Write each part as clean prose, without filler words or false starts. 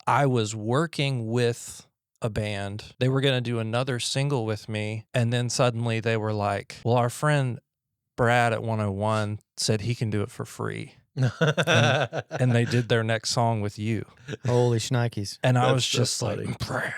I was working with a band. They were going to do another single with me. And then suddenly they were like, well, our friend Brad at 101 said he can do it for free. and they did their next song with you. Holy shnikes. And I was just like, Brad.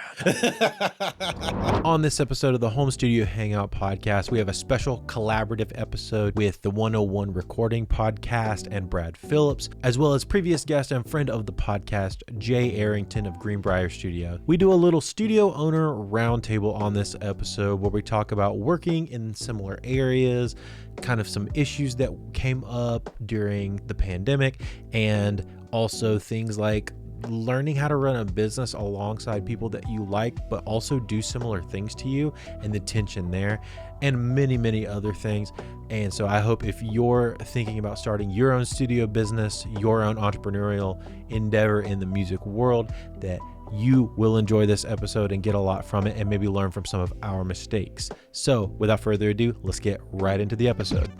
On this episode of the Home Studio Hangout podcast, we have a special collaborative episode with the 101 Recording Podcast and Brad Phillips, as well as previous guest and friend of the podcast, Jay Arrington of Greenbrier Studio. We do a little studio owner roundtable on this episode where we talk about working in similar areas, kind of some issues that came up during the pandemic, and also things like learning how to run a business alongside people that you like but also do similar things to you, and the tension there, and many other things. And so I hope if you're thinking about starting your own studio business, your own entrepreneurial endeavor in the music world, that you will enjoy this episode and get a lot from it and maybe learn from some of our mistakes. So without further ado, let's get right into the episode.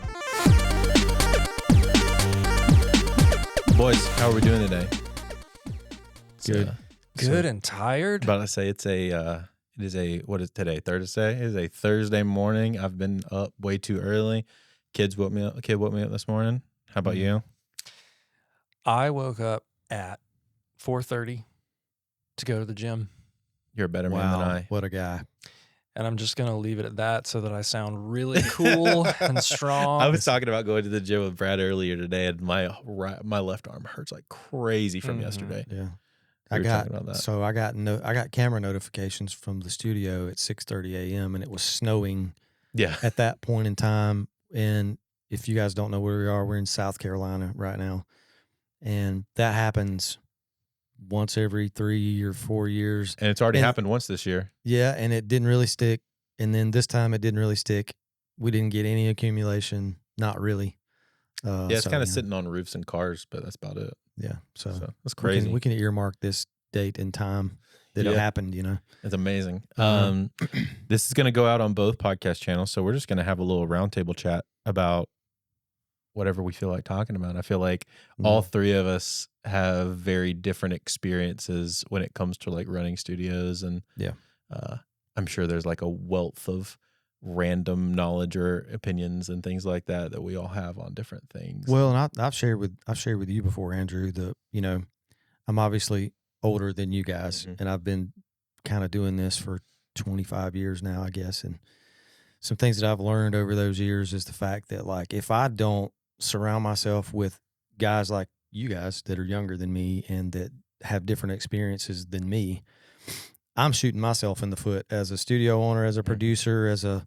Boys, how are we doing today? Good and tired. About to say it is a what is today? Thursday. It is a Thursday morning. I've been up way too early. Kid woke me up this morning. How about you? I woke up at 4:30 to go to the gym. You're a better man than I. What a guy. And I'm just going to leave it at that so that I sound really cool and strong. I was talking about going to the gym with Brad earlier today, and my left arm hurts like crazy from yesterday. Yeah. I got camera notifications from the studio at 6:30 a.m. and it was snowing at that point in time. And if you guys don't know where we are, we're in South Carolina right now. And that happens once every 3 or 4 years. And it's already happened once this year. Yeah, and it didn't really stick. And then this time it didn't really stick. We didn't get any accumulation. Not really. It's kind of sitting on roofs and cars, but that's about it. Yeah, so that's crazy. We can earmark this date and time that it happened, you know. It's amazing. This is going to go out on both podcast channels, so we're just going to have a little roundtable chat about whatever we feel like talking about. I feel like all three of us have very different experiences when it comes to like running studios, and I'm sure there's like a wealth of random knowledge or opinions and things like that we all have on different things. Well, and I've shared with you before, Andrew, I'm obviously older than you guys, and I've been kind of doing this for 25 years now, I guess. And some things that I've learned over those years is the fact that, like, if I don't surround myself with guys like you guys that are younger than me and that have different experiences than me, I'm shooting myself in the foot as a studio owner, as a producer, as a,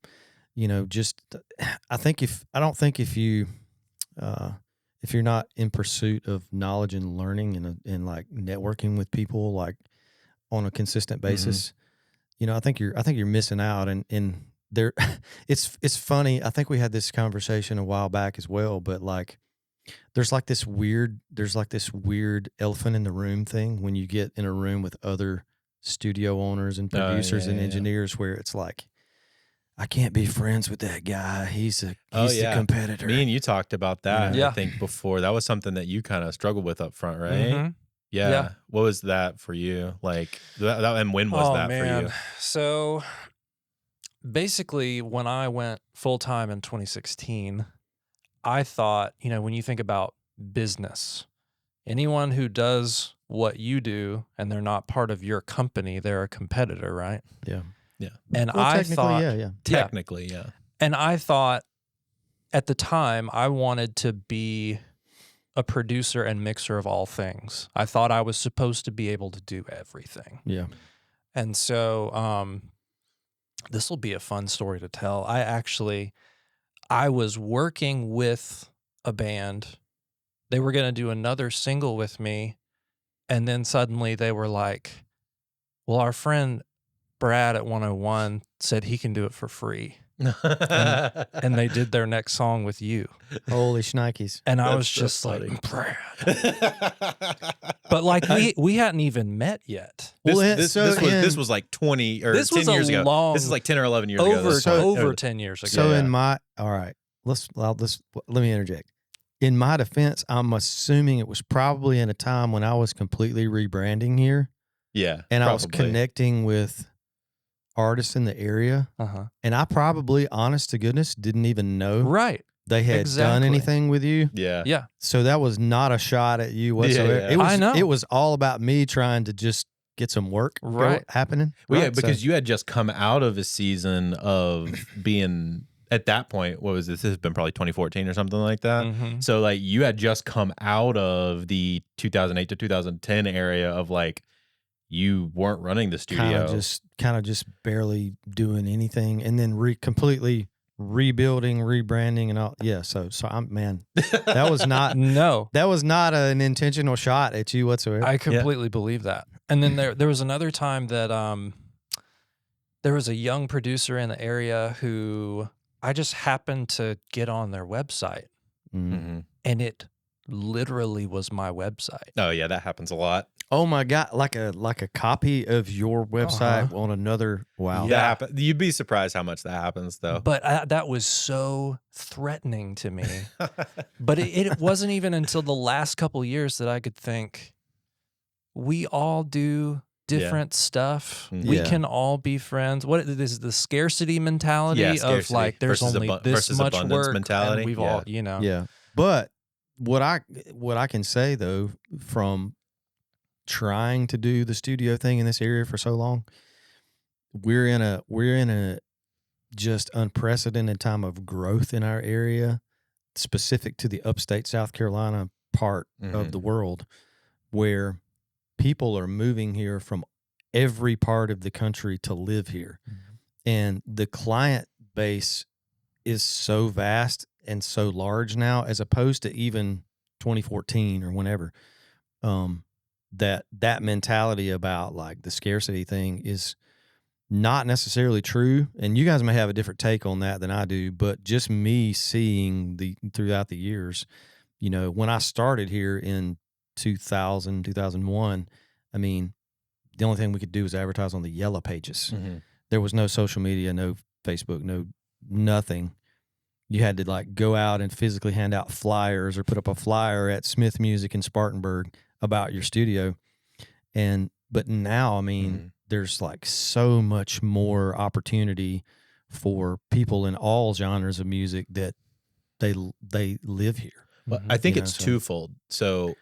if you're not in pursuit of knowledge and learning and like networking with people like on a consistent basis, I think you're missing out. And there, it's funny. I think we had this conversation a while back as well, but like, there's like this weird elephant in the room thing when you get in a room with other studio owners and producers and engineers where it's like, I can't be friends with that guy. He's the competitor. Me and you talked about that, I think, before. That was something that you kind of struggled with up front, right? Mm-hmm. Yeah. What was that for you? Like, and when was that for you? So basically, when I went full-time in 2016, I thought, when you think about business, anyone who does what you do and they're not part of your company, they're a competitor, right? Yeah. Yeah. And I thought, technically, yeah. And I thought at the time I wanted to be a producer and mixer of all things. I thought I was supposed to be able to do everything. Yeah. And so this will be a fun story to tell. I was working with a band. They were going to do another single with me. And then suddenly they were like, well, our friend Brad at 101 said he can do it for free. and they did their next song with you. Holy shnikes. And I was just like, Brad. But like we hadn't even met yet. This was like 20 or 10 years ago. This is like 10 or 11 years ago. Over 10 years ago. So all right, let me interject. In my defense, I'm assuming it was probably in a time when I was completely rebranding here. Yeah. and I was probably. connecting with artists in the area, and I probably, honest to goodness, didn't even know Right. they had done anything with you. Yeah. Yeah. So that was not a shot at you whatsoever. Yeah. It was. I know. It was all about me trying to just get some work happening. Well, yeah, right? because you had just come out of a season of being at that point. What was this? This has been probably 2014 or something like that. Mhm. So like you had just come out of the 2008 to 2010 area of like you weren't running the studio. kind of just barely doing anything, and then completely rebuilding, rebranding, and all. Yeah. So I'm that was not No. that was not an intentional shot at you whatsoever. I completely believe that. And then there was another time that there was a young producer in the area who I just happened to get on their website, Mhm. and it literally was my website. Oh yeah, that happens a lot. Oh my God! Like a copy of your website on another. Wow. That happen. You'd be surprised how much that happens, though. But that was so threatening to me. But it wasn't even until the last couple years that I could think, we all do different stuff. We Yeah. can all be friends. What this is the scarcity mentality of scarcity like there's versus only this versus much abundance work mentality. and we've Yeah. all, you know. Yeah. But what I can say though, from trying to do the studio thing in this area for so long, we're in a just unprecedented time of growth in our area, specific to the upstate South Carolina part of the world, where people are moving here from every part of the country to live here. And the client base is so vast and so large now, as opposed to even 2014 or whenever, that mentality about like the scarcity thing is not necessarily true. And you guys may have a different take on that than I do, but just me seeing throughout the years, you know, when I started here in 2000, 2001, I mean, the only thing we could do was advertise on the yellow pages. There was no social media, no Facebook, nothing. You had to like go out and physically hand out flyers or put up a flyer at Smith Music in Spartanburg about your studio. But now, I mean, there's like so much more opportunity for people in all genres of music that they live here. Well, I think You know, it's so- twofold. So,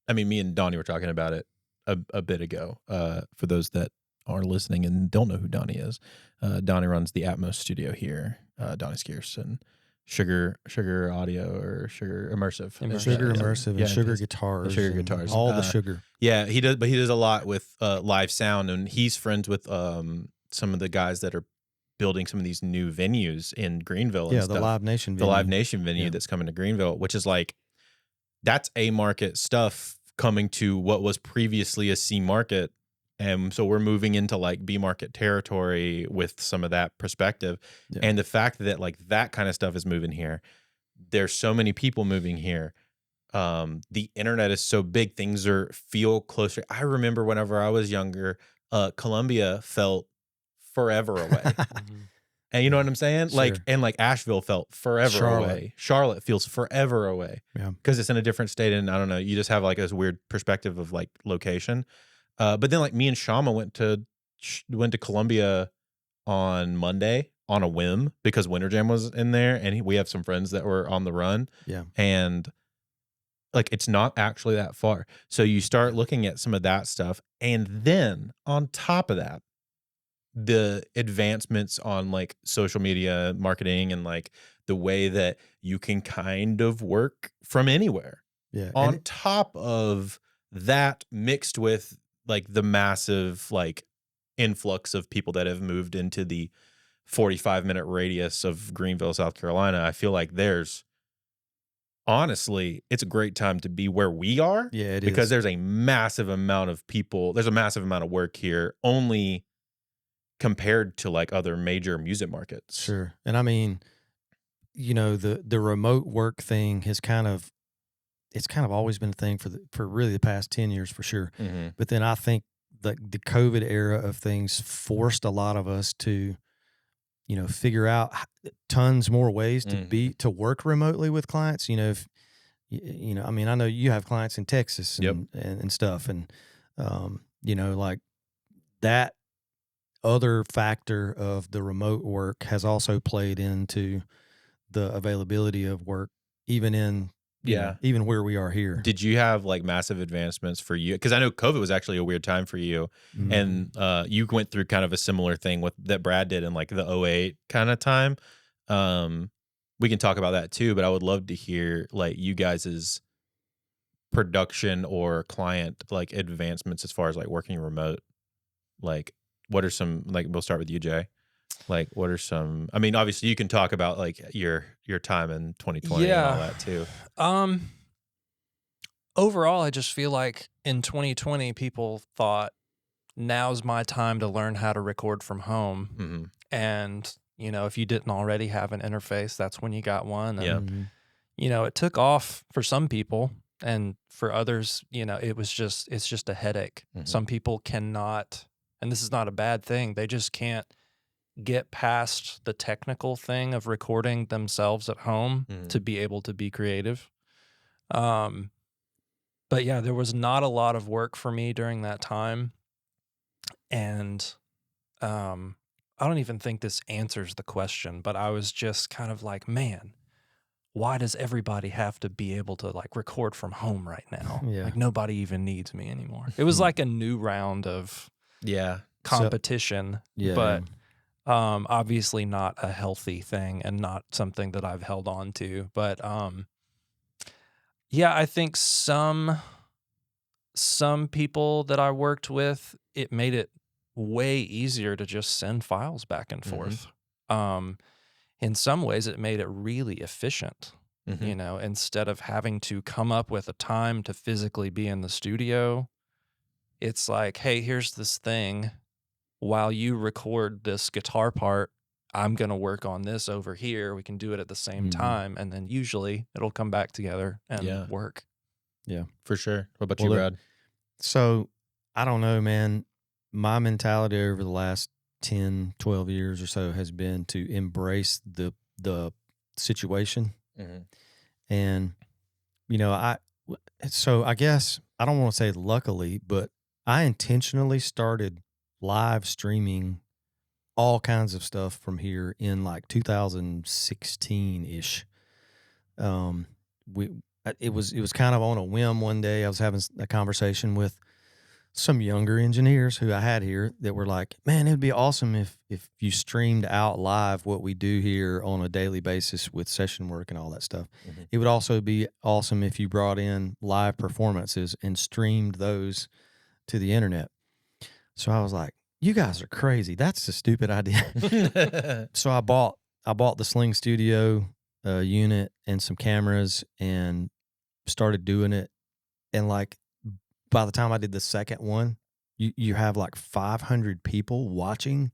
I mean, me and Donnie were talking about it a bit ago. For those that are listening and don't know who Donnie is, Donnie runs the Atmos studio here. Donnie Skeers and Sugar Audio or Sugar Immersive. Sugar Immersive and Sugar Guitars. Sugar and Guitars. All the sugar. Yeah, he does, but he does a lot with live sound, and he's friends with some of the guys that are building some of these new venues in Greenville. And Yeah, stuff. the Live Nation venue. The Live Nation venue that's coming to Greenville, which is like, that's A market stuff coming to what was previously a C market. And so we're moving into like B market territory with some of that perspective. Yeah. And the fact that like that kind of stuff is moving here, there's so many people moving here. The internet is so big, things feel closer. I remember whenever I was younger, Columbia felt forever away. And you know what I'm saying? Sure. Like Asheville felt forever away. Charlotte feels forever away. Yeah. Because it's in a different state, and I don't know, you just have like this weird perspective of like location. But then like me and Shama went to Columbia on Monday on a whim because Winter Jam was in there, and we have some friends that were on the run. Yeah. And like it's not actually that far. So you start looking at some of that stuff, and then on top of that, the advancements on like social media marketing and like the way that you can kind of work from anywhere. Yeah. On top of that, mixed with like the massive like influx of people that have moved into the 45-minute radius of Greenville, South Carolina, I feel like honestly, it's a great time to be where we are. Yeah, it because is. there's a massive amount of people, there's a massive amount of work here, only compared to like other major music markets. Sure. And I mean, you know, the remote work thing has it's kind of always been a thing for really the past 10 years for sure. But then I think the COVID era of things forced a lot of us to, you know, figure out tons more ways to work remotely with clients. You know, I mean, I know you have clients in Texas and stuff, and like that other factor of the remote work has also played into the availability of work, even in, even where we are here. Did you have like massive advancements for you? Because I know COVID was actually a weird time for you, and you went through kind of a similar thing with that Brad did in like the 08 kind of time. We can talk about that too, but I would love to hear like you guys's production or client like advancements as far as like working remote. Like, what are some, like, we'll start with you, Jay. Like, what are some, I mean, obviously you can talk about like your time in 2020 and all that too. Overall, I just feel like in 2020, people thought now's my time to learn how to record from home. And, if you didn't already have an interface, that's when you got one. And, it took off for some people, and for others, it's just a headache. Some people cannot, and this is not a bad thing, they just can't get past the technical thing of recording themselves at home to be able to be creative. But yeah, there was not a lot of work for me during that time. And I don't even think this answers the question, but I was just kind of like, man, why does everybody have to be able to like record from home right now? Like nobody even needs me anymore. It was like a new round of competition, but obviously not a healthy thing and not something that I've held on to. But I think some people that I worked with, it made it way easier to just send files back and forth. In some ways, it made it really efficient. Instead of having to come up with a time to physically be in the studio, it's like, hey, here's this thing. While you record this guitar part, I'm going to work on this over here. We can do it at the same time. And then usually it'll come back together and work. Yeah, for sure. What about you, Brad? So I don't know, man. My mentality over the last 10, 12 years or so has been to embrace the situation. And, I guess I don't want to say luckily, but I intentionally started live streaming all kinds of stuff from here in like 2016-ish. It was kind of on a whim one day. I was having a conversation with some younger engineers who I had here that were like, man, it'd be awesome if you streamed out live what we do here on a daily basis with session work and all that stuff. It would also be awesome if you brought in live performances and streamed those to the internet. So I was like, you guys are crazy. That's a stupid idea. So I bought the Sling Studio unit and some cameras and started doing it. And like, by the time I did the second one, you have like 500 people watching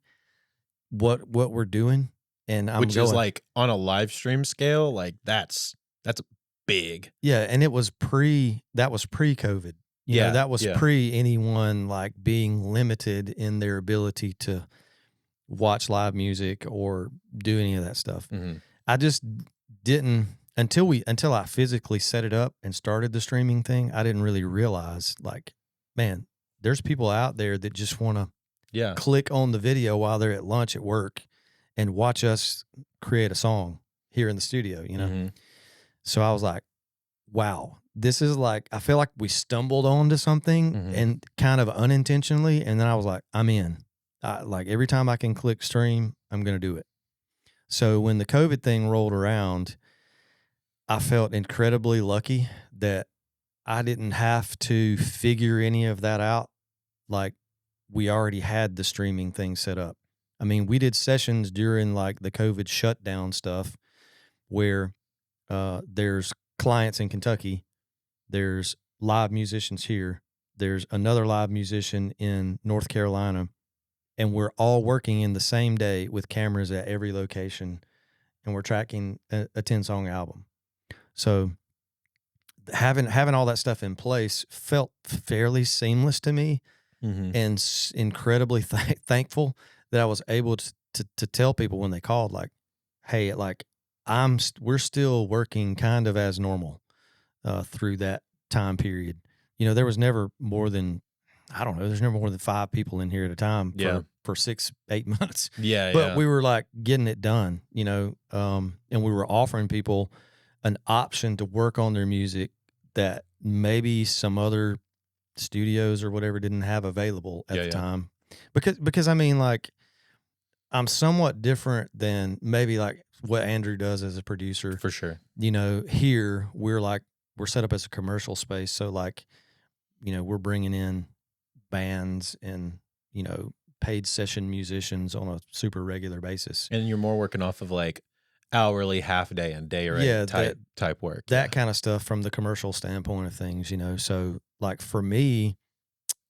what we're doing, and which is like on a live stream scale, like that's big. Yeah, and that was pre-COVID. That was pre anyone like being limited in their ability to watch live music or do any of that stuff. I just didn't. Until I physically set it up and started the streaming thing, I didn't really realize, like, man, there's people out there that just want to click on the video while they're at lunch at work and watch us create a song here in the studio, So I was like, wow, this is like, I feel like we stumbled onto something and kind of unintentionally. And then I was like, I'm in. Like every time I can click stream, I'm going to do it. So when the COVID thing rolled around, I felt incredibly lucky that I didn't have to figure any of that out. Like we already had the streaming thing set up. I mean, we did sessions during like the COVID shutdown stuff where there's clients in Kentucky, there's live musicians here, there's another live musician in North Carolina, and we're all working in the same day with cameras at every location, and we're tracking a 10-song album. So having all that stuff in place felt fairly seamless to me, and incredibly thankful that I was able to tell people when they called, like, hey, like we're still working kind of as normal through that time period. There was never more than I don't know, there's never more than 5 people in here at a time Yeah. for 6-8 months. Yeah, But we were like getting it done, you know, and we were offering people an option to work on their music that maybe some other studios or whatever didn't have available at the time. Because I mean, like, I'm somewhat different than maybe like what Andrew does as a producer. for sure. You know, here we're set up as a commercial space, so like, you know, we're bringing in bands and, you know, paid session musicians on a super regular basis. And you're more working off of like hourly, half day, and day rate type work. That kind of stuff from the commercial standpoint of things, you know. So like for me,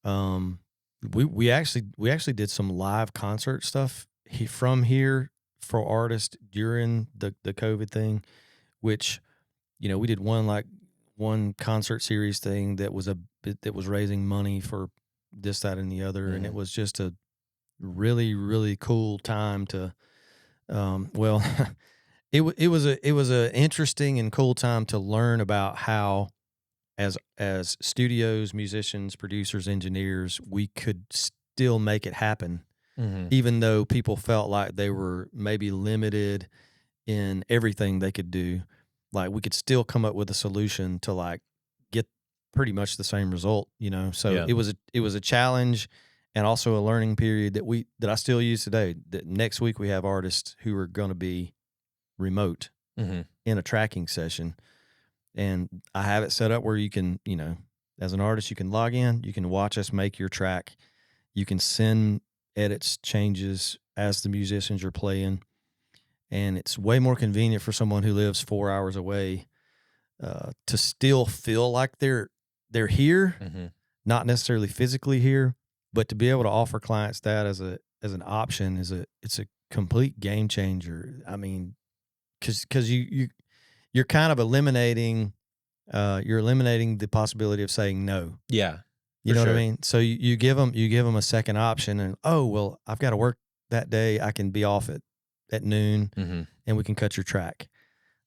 we actually did some live concert stuff from here for artists during the COVID thing, which, you know, we did one concert series thing that was raising money for this, that, and the other, and it was just a really, really cool time to, well, it was a interesting and cool time to learn about how, as studios, musicians, producers, engineers, we could still make it happen, even though people felt like they were maybe limited in everything they could do. Like, we could still come up with a solution to like get pretty much the same result, you know. So it was a challenge and also a learning period that I still use today. That next week we have artists who are going to be remote in a tracking session, and I have it set up where you can, you know, as an artist, you can log in, you can watch us make your track, you can send edits, changes as the musicians are playing. And it's way more convenient for someone who lives 4 hours away to still feel like they're here, not necessarily physically here, but to be able to offer clients that as an option it's a complete game changer. I mean, because you're kind of eliminating the possibility of saying no. Yeah, you know what I mean. So you give them a second option, and oh well, I've got to work that day. I can be off at noon, and we can cut your track.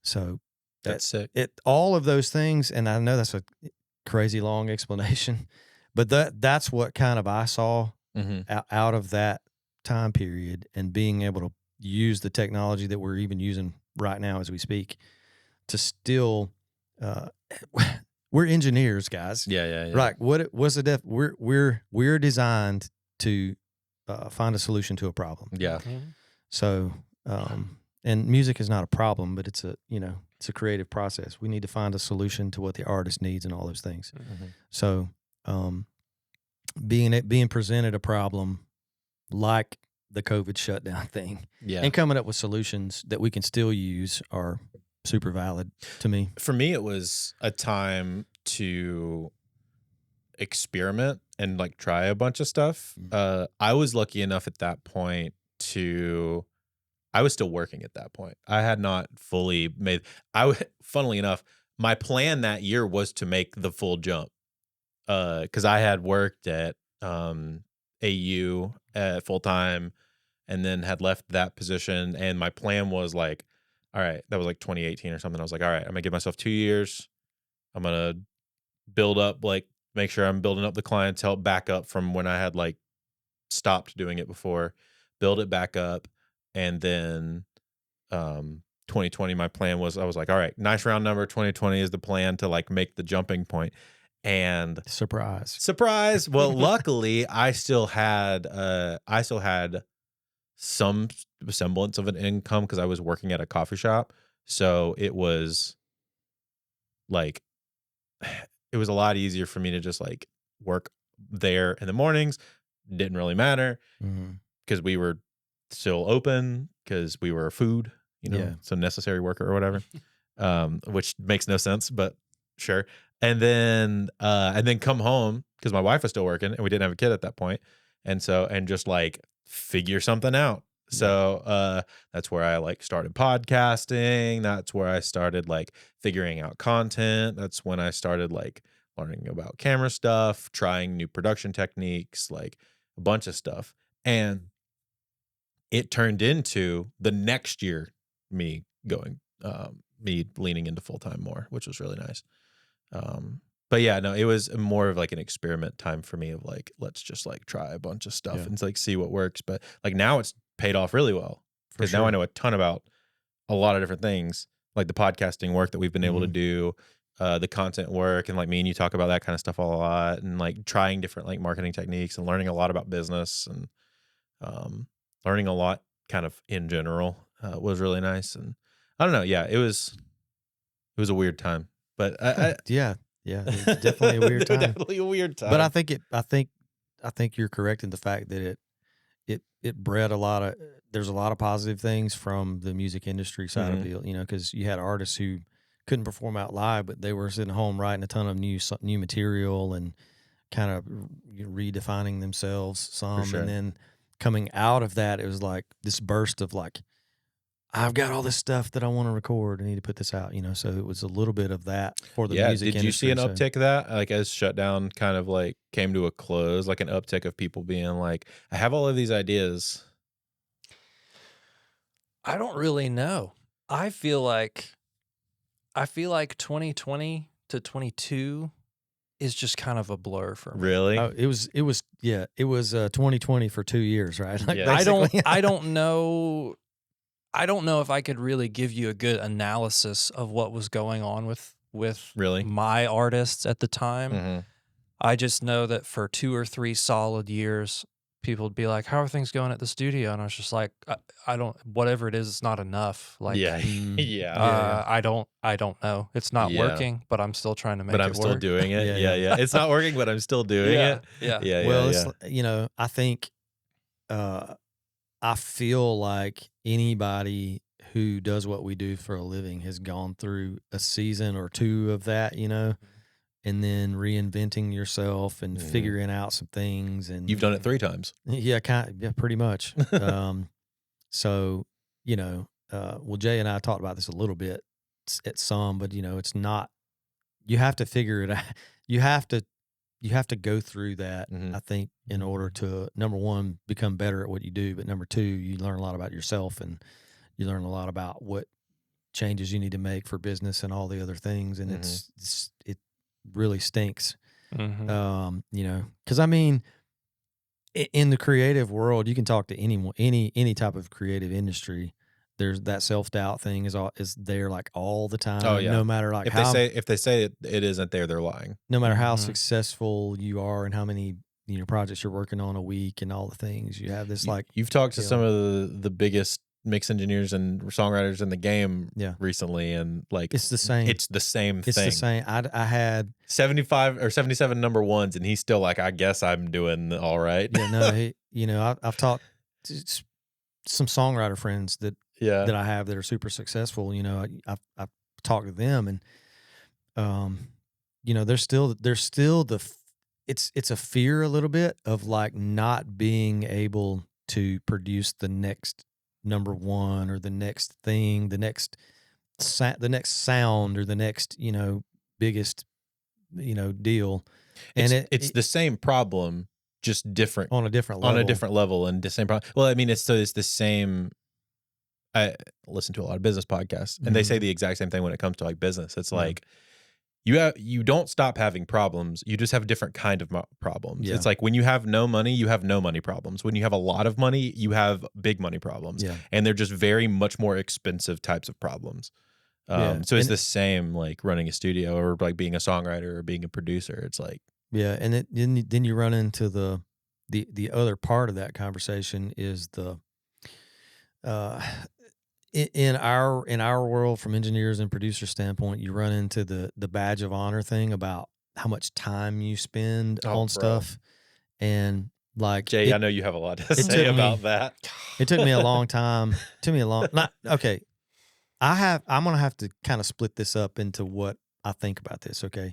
So that's sick. All of those things, and I know that's a crazy long explanation, but that's what kind of I saw out of that time period, and being able to use the technology that we're even using right now as we speak to still. We're engineers, guys. Yeah. Right. What's the we're designed to find a solution to a problem. Yeah. So, and music is not a problem, but it's a creative process. We need to find a solution to what the artist needs and all those things. So, being presented a problem like the COVID shutdown thing, and coming up with solutions that we can still use are super valid to me. For me, it was a time to experiment and like try a bunch of stuff. I was lucky enough at that point I was still working at that point. I had not fully made, funnily enough, my plan that year was to make the full jump. Cause I had worked at, AU at full time and then had left that position. And my plan was like, all right, that was like 2018 or something. I was like, all right, I'm gonna give myself 2 years. I'm gonna build up, like, make sure I'm building up the clientele back up from when I had like stopped doing it before, build it back up. And then 2020, my plan was, I was like, all right, nice round number. 2020 is the plan to like make the jumping point. And surprise. Well, luckily I still had some semblance of an income because I was working at a coffee shop. So it was like, it was a lot easier for me to just like work there in the mornings. Didn't really matter because we were still open because we were food, so necessary worker or whatever, which makes no sense, but sure. And then come home because my wife was still working and we didn't have a kid at that point. And just like figure something out. So that's where I like started podcasting. That's where I started like figuring out content. That's when I started like learning about camera stuff, trying new production techniques, like a bunch of stuff. And it turned into the next year me leaning into full-time more, which was really nice. But yeah, no, it was more of like an experiment time for me of like, let's just like try a bunch of stuff Yeah. and like see what works. But like now it's paid off really well For because sure. now I know a ton about a lot of different things, like the podcasting work that we've been able to do, the content work, and like me and you talk about that kind of stuff a lot, and like trying different like marketing techniques and learning a lot about business and learning a lot kind of in general was really nice. And I don't know, yeah, it was a weird time, but yeah, it was definitely a weird time. Definitely a weird time. But I think you're correct in the fact that it bred there's a lot of positive things from the music industry side of it, because you had artists who couldn't perform out live, but they were sitting home writing a ton of new material and kind of redefining themselves some. sure. And then coming out of that, it was like this burst of like, I've got all this stuff that I want to record. I need to put this out, so it was a little bit of that for the music industry. Did you see an uptick of that? Like as shutdown kind of like came to a close, like an uptick of people being like, I have all of these ideas. I don't really know. I feel like 2020 to 22 is just kind of a blur for me. Really? It was 2020 for 2 years, right? Like Yeah. I basically. don't know if I could really give you a good analysis of what was going on with Really? my artists at the time. Mm-hmm. I just know that for 2 or 3 solid years, people would be like, "How are things going at the studio?" And I was just like, "I don't. Whatever it is, it's not enough." Like, Yeah. Yeah. I don't know. It's not working, but I'm still trying to make it But I'm work. still doing it. Yeah. Yeah. It's not working, but I'm still doing it. Yeah. Well, yeah. it's, I think, I feel like anybody who does what we do for a living has gone through a season or 2 of that, and then reinventing yourself and figuring out some things. And You've done it 3 times. yeah, pretty much. So, well, Jay and I talked about this a little bit at some, but it's not. You have to figure it out. You have to go through that, I think, in order to, number one, become better at what you do. But number 2, you learn a lot about yourself, and you learn a lot about what changes you need to make for business and all the other things. And it really stinks, because I mean, in the creative world, you can talk to anyone, any type of creative industry. There's that self-doubt thing is there like all the time. Oh, yeah. No matter like If they say it isn't there, they're lying. no matter how successful you are and how many projects you're working on a week and all the things, you have this like You've talked to some of the biggest mix engineers and songwriters in the game recently, and like it's the same. It's the same thing. It's the same. I had 75 or 77 number ones, and he's still like, I guess I'm doing all right. Yeah, no, I've talked to some songwriter friends that I have that are super successful. I've talked to them, and there's still it's a fear a little bit of like not being able to produce the next number one or the next thing, the next sound or the next biggest deal. And it's the same problem, just different on a different level. And the same problem. Well, I mean, it's the same. I listen to a lot of business podcasts, and they say the exact same thing when it comes to like business. It's like you don't stop having problems. You just have different kind of problems. Yeah. It's like when you have no money, you have no money problems. When you have a lot of money, you have big money problems. Yeah. And they're just very much more expensive types of problems. So it's the same like running a studio or like being a songwriter or being a producer. It's like, and then you run into the other part of that conversation is the in our world, from engineers and producer standpoint, you run into the badge of honor thing about how much time you spend on stuff. And like Jay, I know you have a lot to say about that. It took me a long time. Okay. I'm gonna have to kind of split this up into what I think about this. Okay.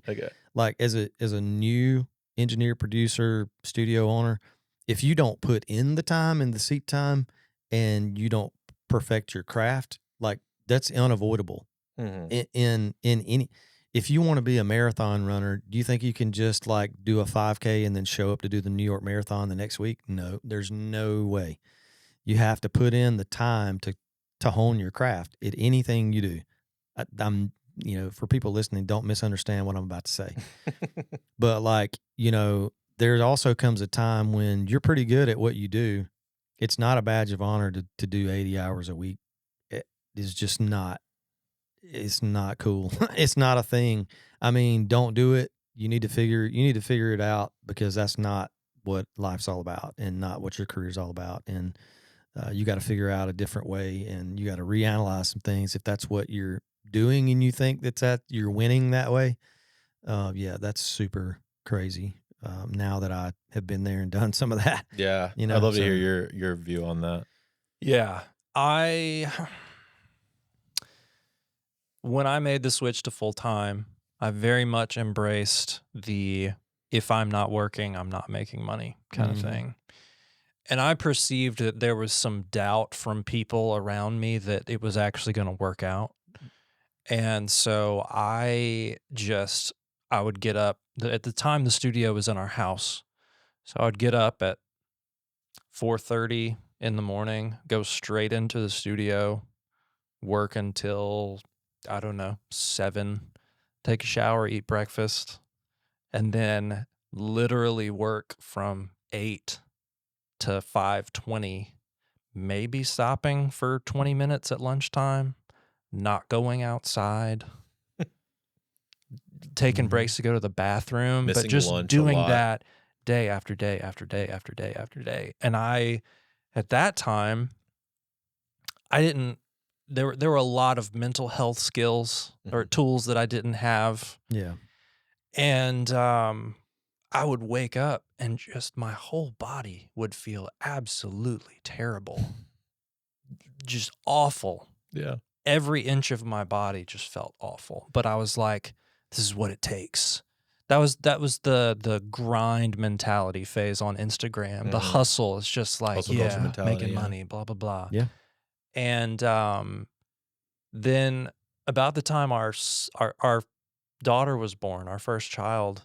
Like as a new engineer, producer, studio owner, if you don't put in the time and the seat time, and you don't perfect your craft, like that's unavoidable. In any, if you want to be a marathon runner, do you think you can just like do a 5K and then show up to do the New York Marathon the next week? No, there's no way. You have to put in the time to hone your craft at anything you do. for people listening, don't misunderstand what I'm about to say. But like, there also comes a time when you're pretty good at what you do. It's not a badge of honor to do 80 hours a week. It is just not. It's not cool. It's not a thing. I mean, don't do it. You need to figure it out, because that's not what life's all about, and not what your career's all about. And you got to figure out a different way, and you got to reanalyze some things if that's what you're doing and you think you're winning that way. Yeah, that's super crazy. Now that I have been there and done some of that. Yeah. I'd love to hear your view on that. Yeah. When I made the switch to full time, I very much embraced the if I'm not working, I'm not making money kind of thing. And I perceived that there was some doubt from people around me that it was actually going to work out. And so I would get up. At the time, the studio was in our house. So I would get up at 4:30 in the morning, go straight into the studio, work until, I don't know, 7, take a shower, eat breakfast, and then literally work from 8 to 5:20, maybe stopping for 20 minutes at lunchtime, not going outside, taking breaks to go to the bathroom, Missing but just lunch a doing lot. that day after day after day after day after day. And at that time, there were a lot of mental health skills or tools that I didn't have. Yeah. And I would wake up and just my whole body would feel absolutely terrible. Just awful. Yeah. Every inch of my body just felt awful. But I was like, this is what it takes. That was the grind mentality phase on Instagram. The hustle is just like, Hustle culture mentality, making yeah. money, blah, blah, blah. Yeah. And then about the time our daughter was born, our first child,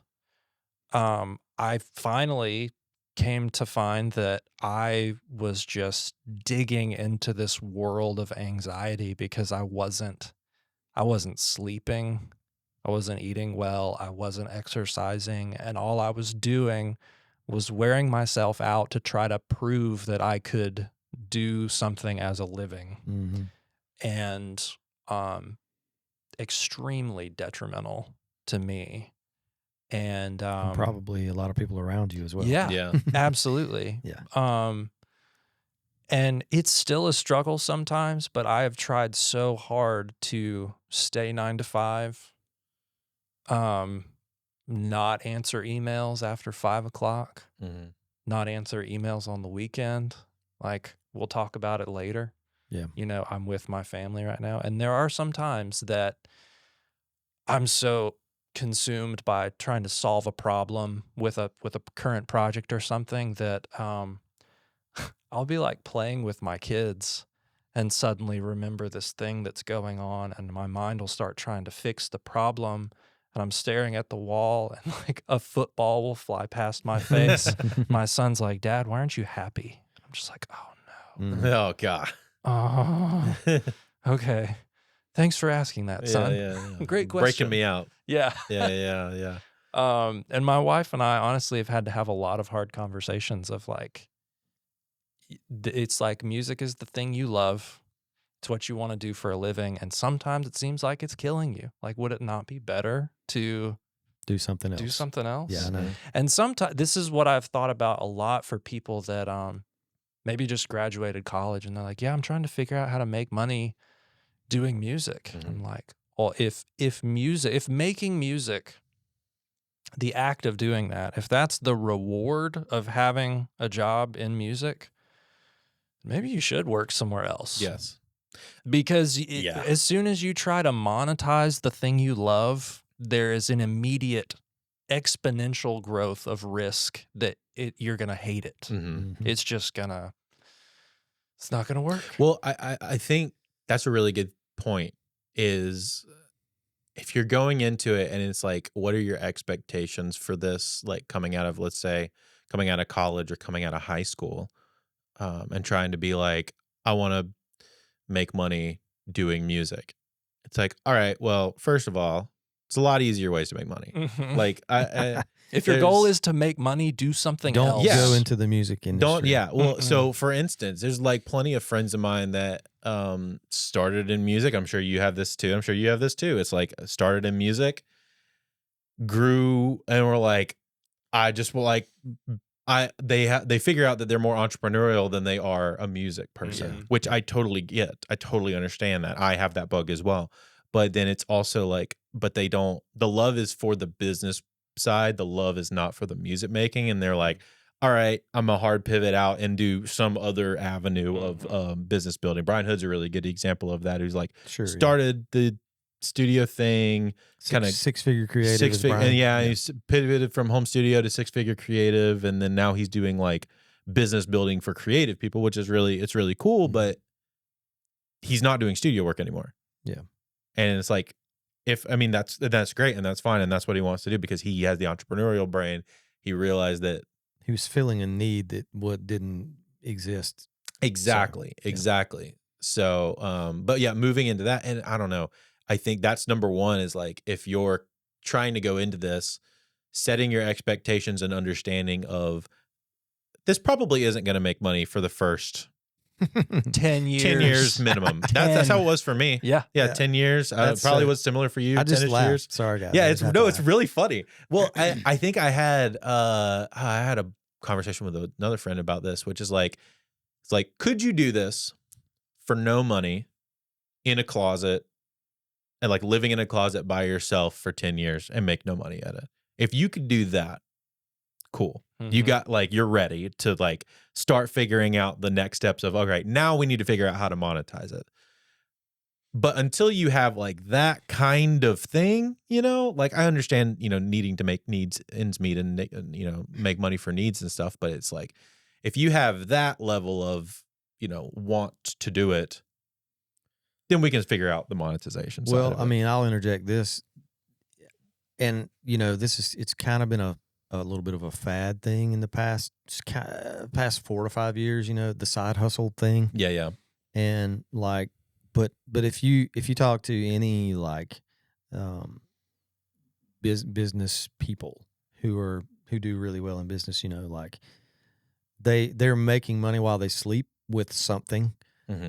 I finally came to find that I was just digging into this world of anxiety because I wasn't sleeping, I wasn't eating well, I wasn't exercising, and all I was doing was wearing myself out to try to prove that I could do something as a living. And extremely detrimental to me. And probably a lot of people around you as well. Yeah. Absolutely. Yeah. And it's still a struggle sometimes, but I have tried so hard to stay 9 to 5, not answer emails after 5 o'clock, not answer emails on the weekend. Like, we'll talk about it later. Yeah. I'm with my family right now. And there are some times that I'm so consumed by trying to solve a problem with a current project or something that I'll be like playing with my kids and suddenly remember this thing that's going on, and my mind will start trying to fix the problem, and I'm staring at the wall and like a football will fly past my face. My son's like, "Dad, why aren't you happy?" I'm just like, "Oh no." Oh God. Oh, okay. Thanks for asking that, son. Yeah. Great question. Breaking me out. Yeah. Yeah. And my wife and I honestly have had to have a lot of hard conversations of like, it's like music is the thing you love. It's what you want to do for a living. And sometimes it seems like it's killing you. Like, would it not be better to do something else? Yeah, I know. And sometimes this is what I've thought about a lot for people that maybe just graduated college and they're like, yeah, I'm trying to figure out how to make money doing music. I'm like, well, if making music, the act of doing that, if that's the reward of having a job in music, maybe you should work somewhere else. Yes. Because as soon as you try to monetize the thing you love, there is an immediate exponential growth of risk that you're going to hate it. It's just it's not going to work. Well, I think that's a really good point, is if you're going into it and it's like, what are your expectations for this? Like coming out of, let's say, coming out of college or coming out of high school, and trying to be like, I want to make money doing music. it's like, all right, well, first of all, it's a lot easier ways to make money. Mhm. Like, If your goal there's- is to make money, do something Don't else. go into the music industry. Well, so for instance, there's like plenty of friends of mine that started in music. I'm sure you have this too. It's like started in music, grew, and were like, they figure out that they're more entrepreneurial than they are a music person, which I totally get. I totally understand that. I have that bug as well. But then it's also like, but they don't, the love is for the business side. The love is not for the music making. And they're like, all right, I'm a hard pivot out and do some other avenue of business building. Brian Hood's a really good example of that. Who's like started the studio thing, kind of six-figure creative. and he's pivoted from home studio to six-figure creative, and then now he's doing like business building for creative people, which is really cool. But he's not doing studio work anymore. Yeah, and it's like, that's great and that's fine and that's what he wants to do because he has the entrepreneurial brain. He realized that he was filling a need that didn't exist. Exactly. So, but yeah, moving into that, and I don't know. I think that's number one is like, if you're trying to go into this, setting your expectations and understanding of this probably isn't going to make money for the first 10 years. 10 years minimum. That's how it was for me. Yeah. 10 years. Probably was similar for you. I just 10-ish laughed. years. Sorry, guys. Yeah, it's really funny. Well, I think I had a conversation with another friend about this, which is like, it's like, could you do this for no money in a closet and like living in a closet by yourself for 10 years and make no money at it? If you could do that, cool. You got like, you're ready to like start figuring out the next steps of, all right, now we need to figure out how to monetize it. But until you have like that kind of thing, like I understand, needing to make ends meet and, make money for needs and stuff. But it's like, if you have that level of, want to do it, then we can figure out the monetization side of it. I mean, I'll interject this. And, it's kind of been a little bit of a fad thing in the past 4 to 5 years, the side hustle thing. Yeah. And like, but if you talk to any like business people who do really well in business, like they're making money while they sleep with something,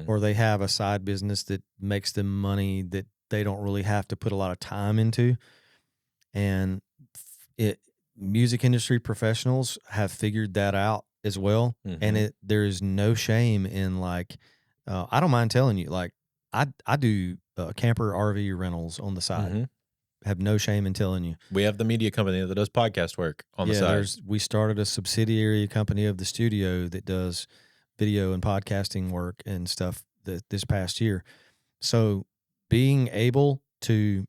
or they have a side business that makes them money that they don't really have to put a lot of time into. And music industry professionals have figured that out as well. And there is no shame in like, I don't mind telling you, like I do camper RV rentals on the side. Have no shame in telling you. We have the media company that does podcast work on the side. We started a subsidiary company of the studio that does video and podcasting work and stuff this past year. So being able to,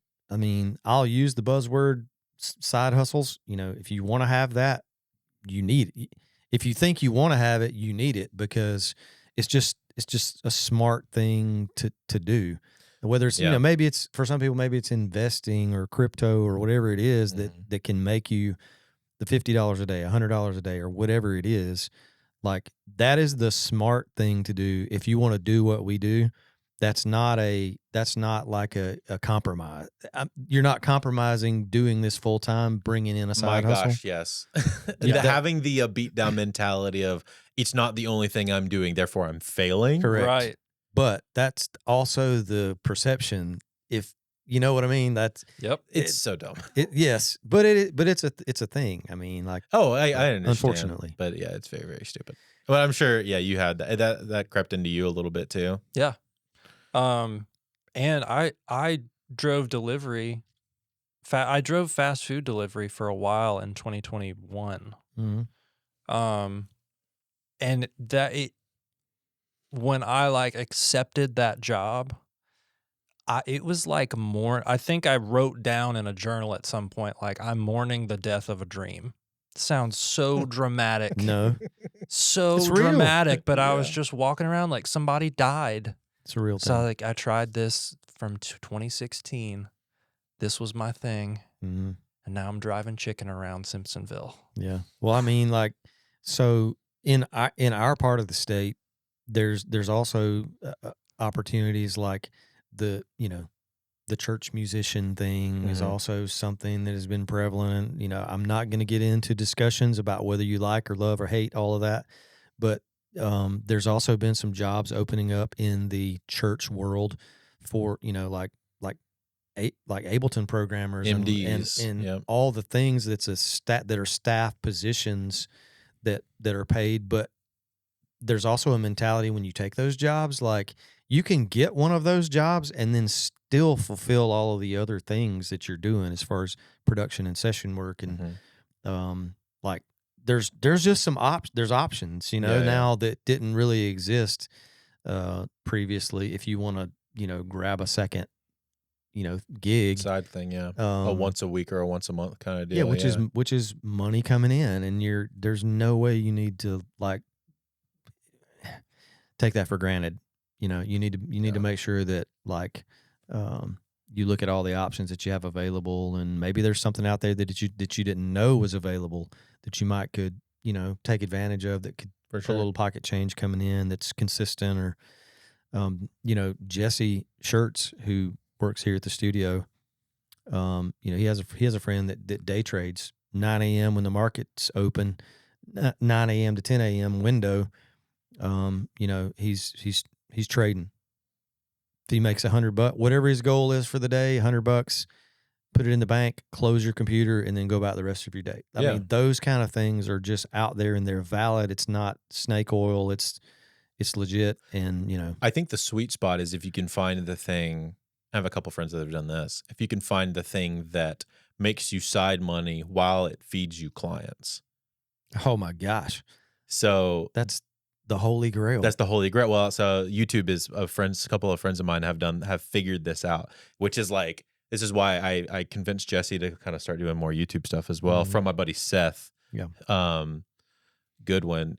I'll use the buzzword side hustles. If you want to have that, you need it. If you think you want to have it, you need it, because it's just a smart thing to do. Whether it's, maybe it's, for some people, maybe it's investing or crypto or whatever it is that can make you the $50 a day, $100 a day, or whatever it is. Like, that is the smart thing to do. If you want to do what we do, that's not like a compromise. You're not compromising doing this full time, bringing in a side hustle. My gosh, yes. Having the beat down mentality of, it's not the only thing I'm doing, therefore I'm failing. Correct. Right. But that's also the perception. If you know what I mean, it's so dumb. Yes, but it's a thing. Like, I understand. Unfortunately, but yeah, it's very, very stupid. But I'm sure, you had that crept into you a little bit too. Yeah. And I drove delivery. I drove fast food delivery for a while in 2021. And when I like accepted that job, it was like I think I wrote down in a journal at some point, like, I'm mourning the death of a dream. Sounds so dramatic. No, so it's real. Dramatic, but I was just walking around like somebody died. It's a real thing. So like, I tried this from 2016. This was my thing. And now I'm driving chicken around Simpsonville. Yeah. Well, like, so in our part of the state, there's also opportunities like the the church musician thing is Mhm. also something that has been prevalent. You know, I'm not going to get into discussions about whether you like or love or hate all of that, but there's also been some jobs opening up in the church world for, you know, like Ableton programmers MDs. and Yep. all the things that are staff positions that are paid. But there's also a mentality when you take those jobs, like you can get one of those jobs and then still fulfill all of the other things that you're doing as far as production and session work. And Mhm. like there's just there's options, you know, Yeah, yeah. now that didn't really exist previously. If you want to, you know, grab a second, you know, gig, Side thing, yeah. A once a week or a once a month kind of deal. yeah, which is money coming in, and there's no way you need to like take that for granted. You know, you need to make sure that like you look at all the options that you have available, and maybe there's something out there that you didn't know was available that you might could, you know, take advantage of, that could For put sure. a little pocket change coming in that's consistent. Or you know, Jesse Shirts, who works here at the studio, you know, he has a friend that day trades 9 a.m. when the market's open, 9 a.m. to 10 a.m. window. You know, he's trading. If he makes $100, whatever his goal is for the day, $100, put it in the bank, close your computer, and then go about the rest of your day. I mean, those kind of things are just out there and they're valid. It's not snake oil. It's legit. And, you know, I think the sweet spot is if you can find the thing. I have a couple friends that have done this. If you can find the thing that makes you side money while it feeds you clients. oh my gosh, So that's the holy grail. that's the holy grail. Well, so YouTube is a couple of friends of mine have figured this out, which is like, this is why I convinced Jesse to kind of start doing more YouTube stuff as well, from my buddy Seth. Yeah. Goodwin.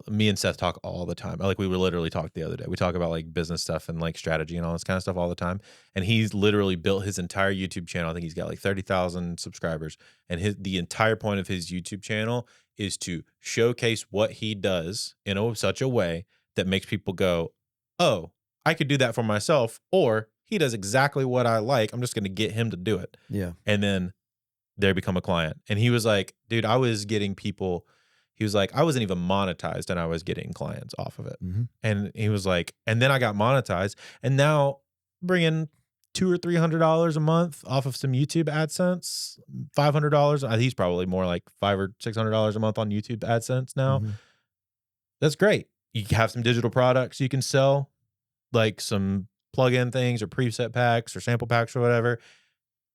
Me and Seth talk all the time. Like, we literally talked the other day. We talk about like business stuff and like strategy and all this kind of stuff all the time. And he's literally built his entire YouTube channel. I think he's got like 30,000 subscribers. And the entire point of his YouTube channel is to showcase what he does in such a way that makes people go, oh, I could do that for myself. Or he does exactly what I like. I'm just going to get him to do it. Yeah. And then they become a client. And he was like, dude, I was getting people. He was like, I wasn't even monetized and I was getting clients off of it. Mm-hmm. And he was like, and then I got monetized and now bringing $200 or $300 a month off of some YouTube AdSense, $500. He's probably more like $500 or $600 a month on YouTube AdSense now. Mm-hmm. That's great. You have some digital products you can sell, like some plug-in things or preset packs or sample packs or whatever.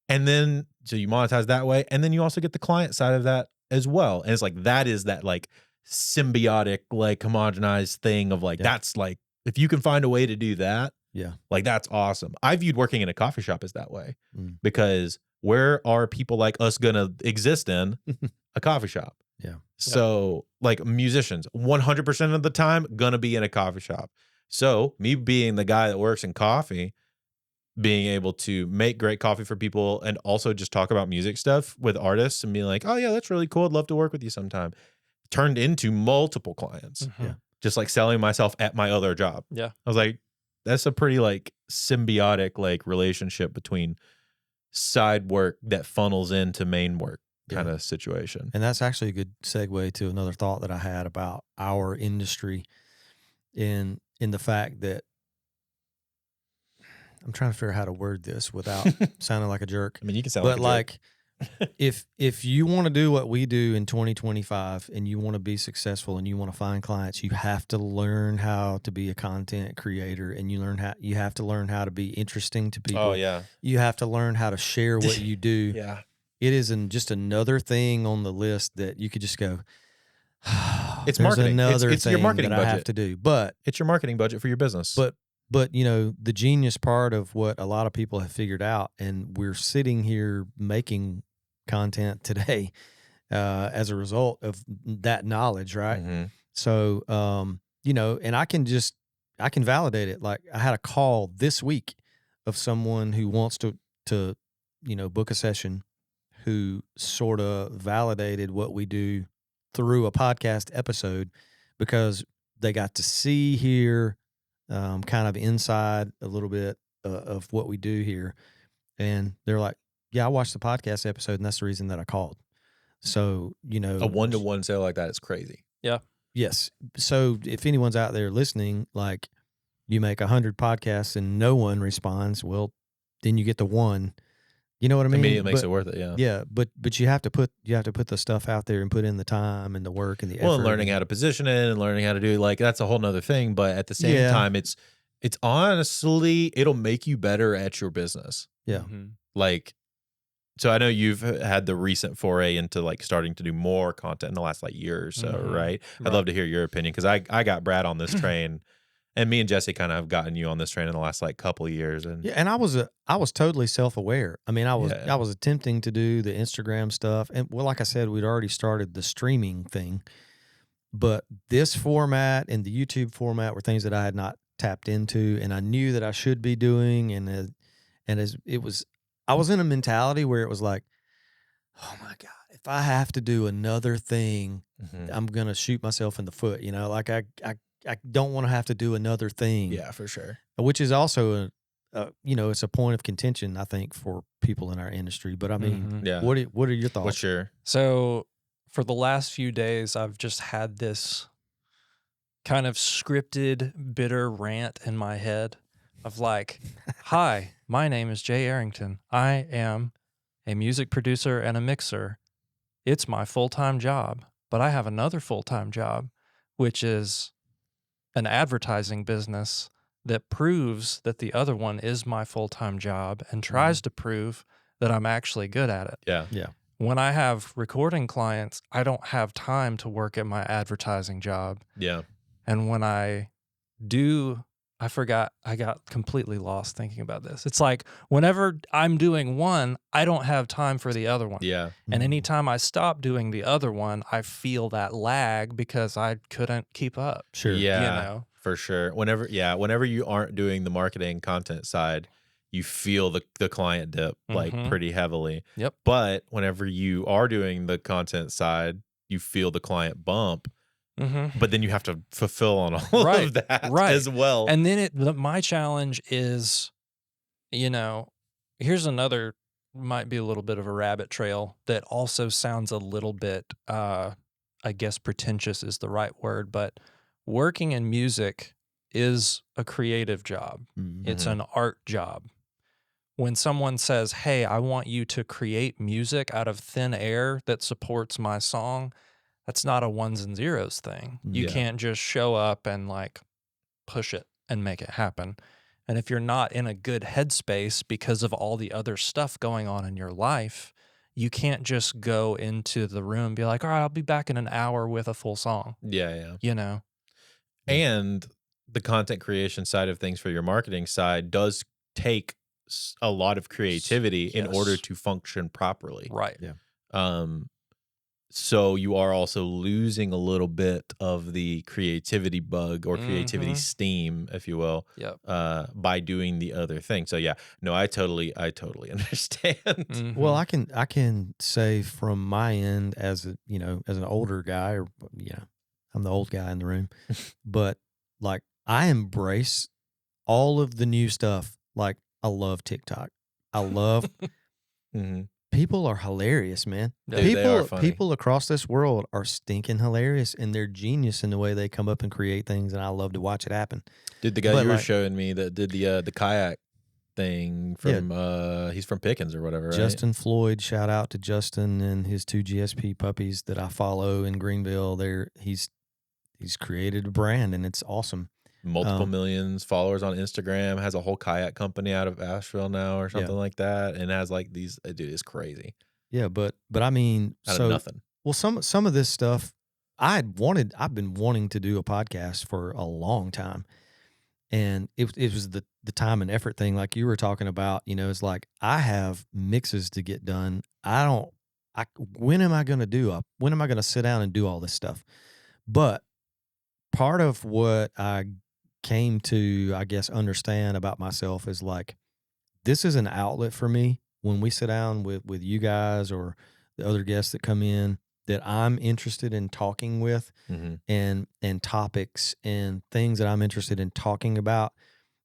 And then, so you monetize that way. And then you also get the client side of that as well. And it's like, that is that like symbiotic, like homogenized thing of like, that's like, if you can find a way to do that, like that's awesome. I viewed working in a coffee shop as that way, because where are people like us gonna exist in? A coffee shop. Yeah. So like musicians, 100% of the time gonna be in a coffee shop. So me being the guy that works in coffee, being able to make great coffee for people and also just talk about music stuff with artists and be like, oh yeah, that's really cool. I'd love to work with you sometime. Turned into multiple clients. Mm-hmm. Just like selling myself at my other job. Yeah. I was like, that's a pretty like symbiotic like relationship between side work that funnels into main work kind of situation. And that's actually a good segue to another thought that I had about our industry in the fact that I'm trying to figure out how to word this without sounding like a jerk. I mean, you can sound but like a jerk. if you want to do what we do in 2025 and you want to be successful and you want to find clients, you have to learn how to be a content creator, and you have to learn how to be interesting to people. Oh yeah. You have to learn how to share what you do. Yeah. It is just another thing on the list that you could just go, it's there's marketing. Another it's thing your marketing that budget. I have to do. But it's your marketing budget for your business. But you know, the genius part of what a lot of people have figured out, and we're sitting here making content today as a result of that knowledge, right? Mm-hmm. So, you know, and I can validate it. Like, I had a call this week of someone who wants to you know, book a session, who sort of validated what we do through a podcast episode, because they got to see here kind of inside a little bit of what we do here. And they're like, yeah, I watched the podcast episode, and that's the reason that I called. So, A one-to-one sale like that is crazy. Yeah. Yes. So if anyone's out there listening, like you make 100 podcasts and no one responds, well, then you get the one. You know what I mean? Immediately makes it worth it. Yeah. Yeah, but you have to put the stuff out there and put in the time and the work and the effort. Well, and learning how to position it and learning how to do like that's a whole nother thing. But at the same time, it's honestly it'll make you better at your business. Yeah. Mm-hmm. Like, so I know you've had the recent foray into like starting to do more content in the last like year or so, right? I'd love to hear your opinion because I got Brad on this train, and me and Jesse kind of have gotten you on this train in the last like couple of years. And yeah, and I was totally self-aware. I mean, I was attempting to do the Instagram stuff, and well, like I said, we'd already started the streaming thing, but this format and the YouTube format were things that I had not tapped into, and I knew that I should be doing, and as it was. I was in a mentality where it was like, oh my God, if I have to do another thing, I'm going to shoot myself in the foot. Like I don't want to have to do another thing. Yeah, for sure. Which is also, it's a point of contention, I think, for people in our industry. But I mean, what are your thoughts? So for the last few days, I've just had this kind of scripted, bitter rant in my head of like, hi, my name is Jay Arrington. I am a music producer and a mixer. It's my full-time job, but I have another full-time job, which is an advertising business that proves that the other one is my full-time job and tries to prove that I'm actually good at it. Yeah. Yeah. When I have recording clients, I don't have time to work at my advertising job. Yeah. And when I do, I forgot, I got completely lost thinking about this. It's like whenever I'm doing one, I don't have time for the other one. Yeah. And anytime I stop doing the other one, I feel that lag because I couldn't keep up. Sure. Yeah. For sure. Whenever you aren't doing the marketing content side, you feel the client dip like pretty heavily. Yep. But whenever you are doing the content side, you feel the client bump. But then you have to fulfill on all of that as well. And then my challenge is, here's another, might be a little bit of a rabbit trail that also sounds a little bit, I guess pretentious is the right word, but working in music is a creative job. It's an art job. When someone says, hey, I want you to create music out of thin air that supports my song, that's not a ones and zeros thing. You can't just show up and like push it and make it happen. And if you're not in a good headspace because of all the other stuff going on in your life, you can't just go into the room and be like, all right, I'll be back in an hour with a full song. Yeah. And the content creation side of things for your marketing side does take a lot of creativity in order to function properly. Right. Yeah. So you are also losing a little bit of the creativity bug or creativity steam, if you will, by doing the other thing. So yeah, no, I totally understand. Well, I can say from my end as an older guy, or I'm the old guy in the room, but like I embrace all of the new stuff. Like I love TikTok. I love people are hilarious, man. Dude, people across this world are stinking hilarious, and they're genius in the way they come up and create things, and I love to watch it happen. Dude, the guy you were showing me that did the kayak thing from he's from Pickens or whatever, right? Justin Floyd, shout out to Justin and his 2 GSP puppies that I follow in Greenville. He's created a brand, and it's awesome. Multiple millions followers on Instagram, has a whole kayak company out of Asheville now or something like that, and has like these, dude, it's crazy. Yeah, but I mean, out of nothing. Well, some of this stuff I've been wanting to do a podcast for a long time, and it was the time and effort thing, like you were talking about. It's like I have mixes to get done. When am I going to sit down and do all this stuff? But part of what I came to, I guess, understand about myself is like, this is an outlet for me when we sit down with you guys or the other guests that come in that I'm interested in talking with and topics and things that I'm interested in talking about.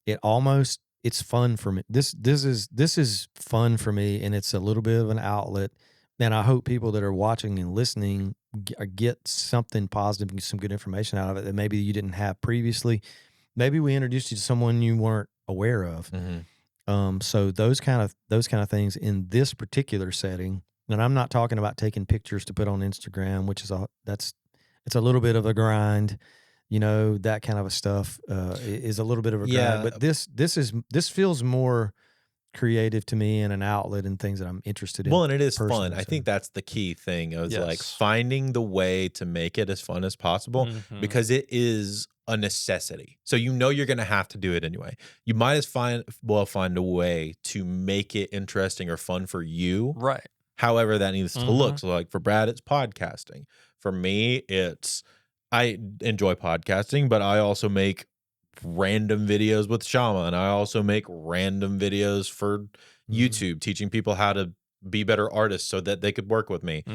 It almost it's fun for me. This is fun for me, and it's a little bit of an outlet. And I hope people that are watching and listening get something positive and some good information out of it that maybe you didn't have previously. Maybe we introduced you to someone you weren't aware of. So those kind of things in this particular setting. And I'm not talking about taking pictures to put on Instagram, which is it's a little bit of a grind. That kind of a stuff is a little bit of a grind. But this feels more creative to me and an outlet and things that I'm interested in. Well, and it is fun. I think that's the key thing is like finding the way to make it as fun as possible because it is a necessity. So you're going to have to do it anyway. You might as well find a way to make it interesting or fun for you. Right. However that needs to look. So like for Brad, it's podcasting. For me, I enjoy podcasting, but I also make random videos with Shama, and I also make random videos for YouTube teaching people how to be better artists so that they could work with me.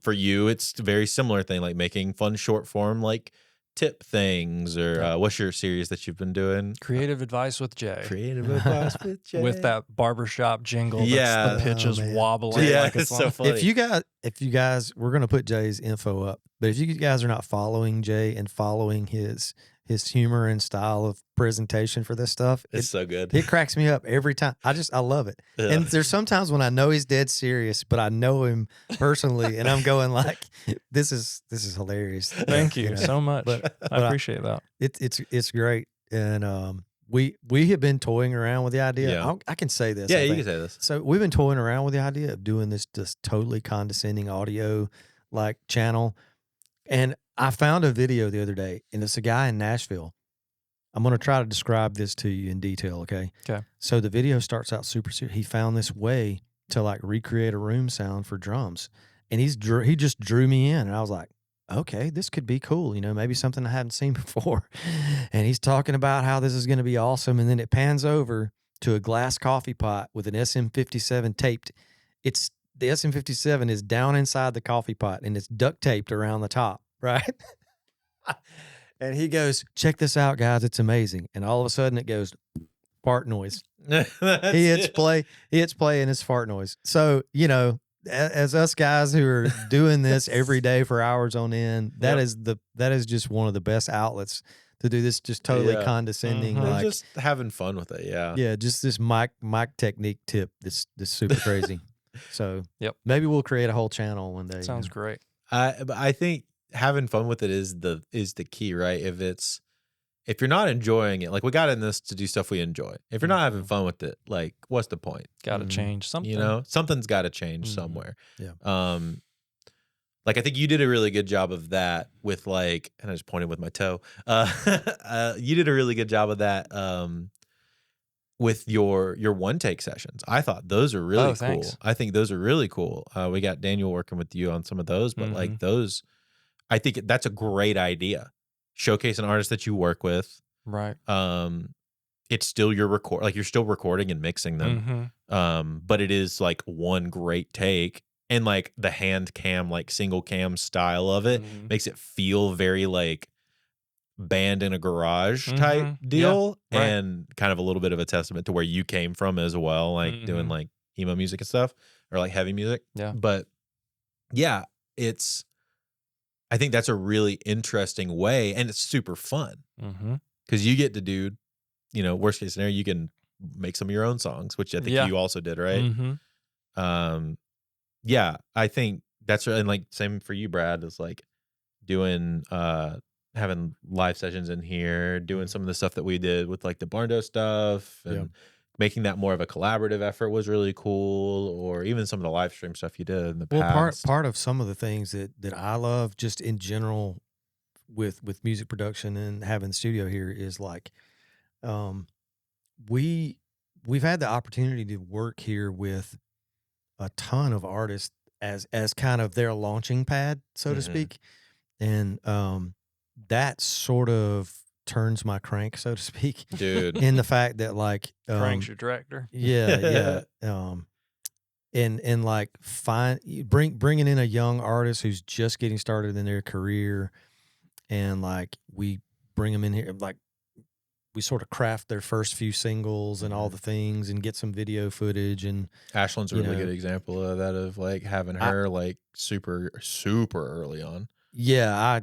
For you, it's a very similar thing, like making fun short form like tip things or what's your series that you've been doing? Creative Advice with Jay. Creative Advice with Jay. With that barbershop jingle that's the pitch is wobbling. Yeah, like it's so funny. If you guys, we're going to put Jay's info up, but if you guys are not following Jay and following his humor and style of presentation for this stuff, it's so good. It cracks me up every time. I love it. Yeah. And there's sometimes when I know he's dead serious, but I know him personally, and I'm going like, this is hilarious. Thank you so much. But I appreciate that. It's great, and we have been toying around with the idea. Yeah. I can say this. Yeah, you can say this. So we've been toying around with the idea of doing this just totally condescending audio like channel, and I found a video the other day, and it's a guy in Nashville. I'm going to try to describe this to you in detail, okay? Okay. So the video starts out super serious. He found this way to like recreate a room sound for drums, and he just drew me in, and I was like, okay, this could be cool, maybe something I hadn't seen before. And he's talking about how this is going to be awesome, and then it pans over to a glass coffee pot with an SM57 taped. The SM57 is down inside the coffee pot, and it's duct taped around the top. Right. And he goes, check this out, guys. It's amazing. And all of a sudden it goes fart noise. He hits play, and it's fart noise. So, as us guys who are doing this every day for hours on end, that is just one of the best outlets to do this, just totally condescending. Like, just having fun with it. Yeah. Yeah. Just this mic technique tip. This super crazy. So maybe we'll create a whole channel one day. Sounds great. But I think having fun with it is the key, right? If you're not enjoying it, like we got in this to do stuff we enjoy. If you're not having fun with it, like what's the point? Got to change something. Something's got to change somewhere. Yeah. Like I think you did a really good job of that with like, and I just pointed with my toe. You did a really good job of that with your one take sessions. I thought those are really cool. Thanks. I think those are really cool. We got Daniel working with you on some of those, but like those, I think that's a great idea. Showcase an artist that you work with. Right. It's still your like you're still recording and mixing them. But it is like one great take, and like the hand cam, like single cam style of it makes it feel very like band in a garage type deal, and kind of a little bit of a testament to where you came from as well, like doing like emo music and stuff, or like heavy music. Yeah. But yeah, I think that's a really interesting way, and it's super fun because you get to do, worst case scenario, you can make some of your own songs, which I think you also did, right? Yeah, I think that's, and like same for you, Brad, is like doing having live sessions in here, doing some of the stuff that we did with like the Barndo stuff, and making that more of a collaborative effort was really cool, or even some of the live stream stuff you did in the past. Part of some of the things that I love just in general with music production and having the studio here is like, we've had the opportunity to work here with a ton of artists as kind of their launching pad, so to speak. And that sort of turns my crank, so to speak, dude, in the fact that like cranks your tractor. Yeah. And like bringing in a young artist who's just getting started in their career, and like we bring them in here, like we sort of craft their first few singles and all the things and get some video footage. And Ashland's a really good example of that, of like having her like super early on. Yeah,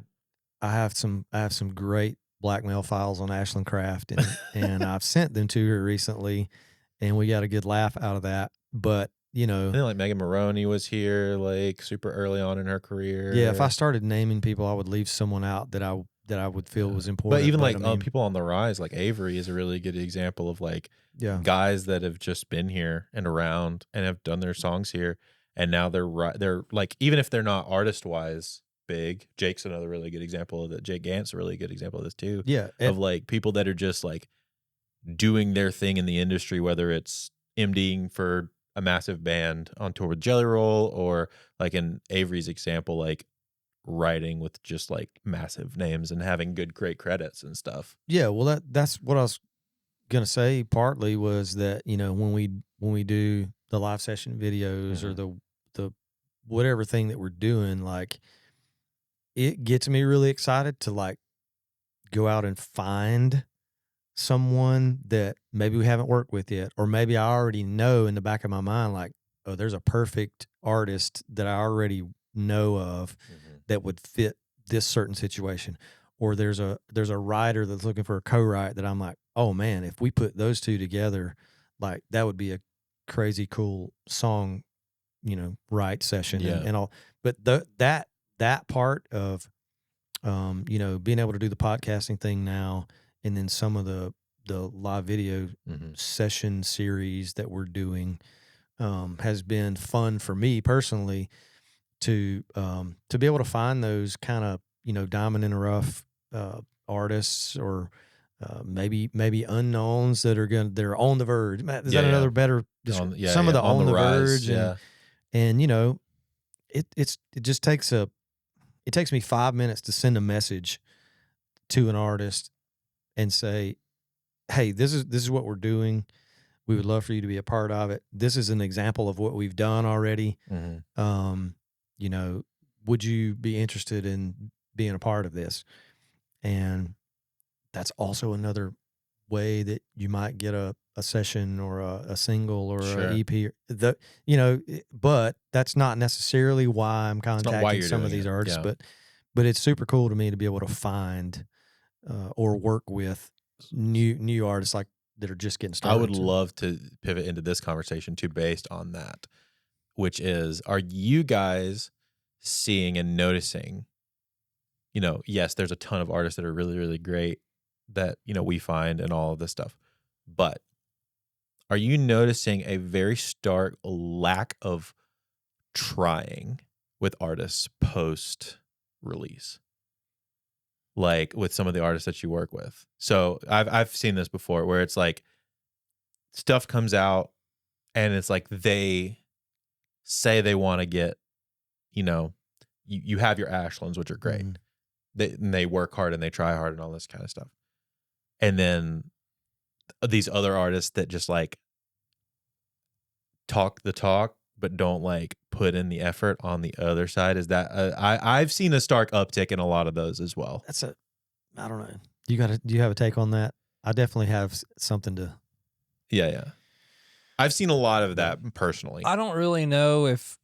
I have some great blackmail files on Ashland Craft, and I've sent them to her recently, and we got a good laugh out of that. But I think like Megan Maroney was here like super early on in her career. Yeah, if I started naming people, I would leave someone out that I would feel was important. But even like people on the rise, like Avery is a really good example of like guys that have just been here and around and have done their songs here, and now they're like, even if they're not artist wise big. Jake's another really good example of that. Jake Gant's a really good example of this too. Yeah, of like people that are just like doing their thing in the industry, whether it's MDing for a massive band on tour with Jelly Roll, or like in Avery's example, like writing with just like massive names and having great credits and stuff. Yeah, well that's what I was gonna say. Partly was that, you know, when we do the live session videos or the whatever thing that we're doing, like it gets me really excited to like go out and find someone that maybe we haven't worked with yet, or maybe I already know in the back of my mind, like, oh, there's a perfect artist that I already know of that would fit this certain situation. Or there's a writer that's looking for a co-write that I'm like, oh man, if we put those two together, like that would be a crazy cool song, you know, write session and all. But that part of, you know, being able to do the podcasting thing now, and then some of the live video session series that we're doing has been fun for me personally to be able to find those kind of, you know, diamond in the rough artists, or maybe unknowns that they're on the verge. Is that another better? Some of the on the verge, and you know, it just takes me 5 minutes to send a message to an artist and say, hey, this is what we're doing. We would love for you to be a part of it. This is an example of what we've done already. You know, would you be interested in being a part of this? And that's also another way that you might get a session or a single or an EP. You know, but that's not necessarily why I'm contacting some of these artists. But it's super cool to me to be able to find or work with new artists like that are just getting started. I would love to pivot into this conversation too, based on that, which is, are you guys seeing and noticing, you know, yes, there's a ton of artists that are really, really great that, you know, we find and all of this stuff, but are you noticing a very stark lack of trying with artists post release? Like with some of the artists that you work with. So I've seen this before where it's like stuff comes out and it's like they say they want to get, you know, you have your Ashlands, which are great. They work hard and they try hard and all this kind of stuff. And then these other artists that just like talk the talk but don't like put in the effort on the other side. Is that I've seen a stark uptick in a lot of those as well. I don't know. Do you have a take on that? I definitely have something to. Yeah. I've seen a lot of that personally. I don't really know if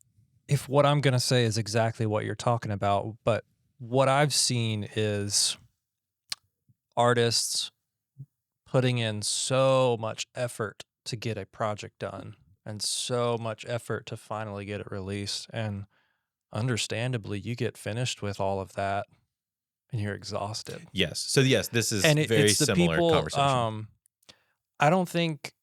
what I'm going to say is exactly what you're talking about, but what I've seen is artists putting in so much effort to get a project done and so much effort to finally get it released. And understandably, you get finished with all of that and you're exhausted. Yes. So yes, this is very it's the similar people, conversation. I don't think,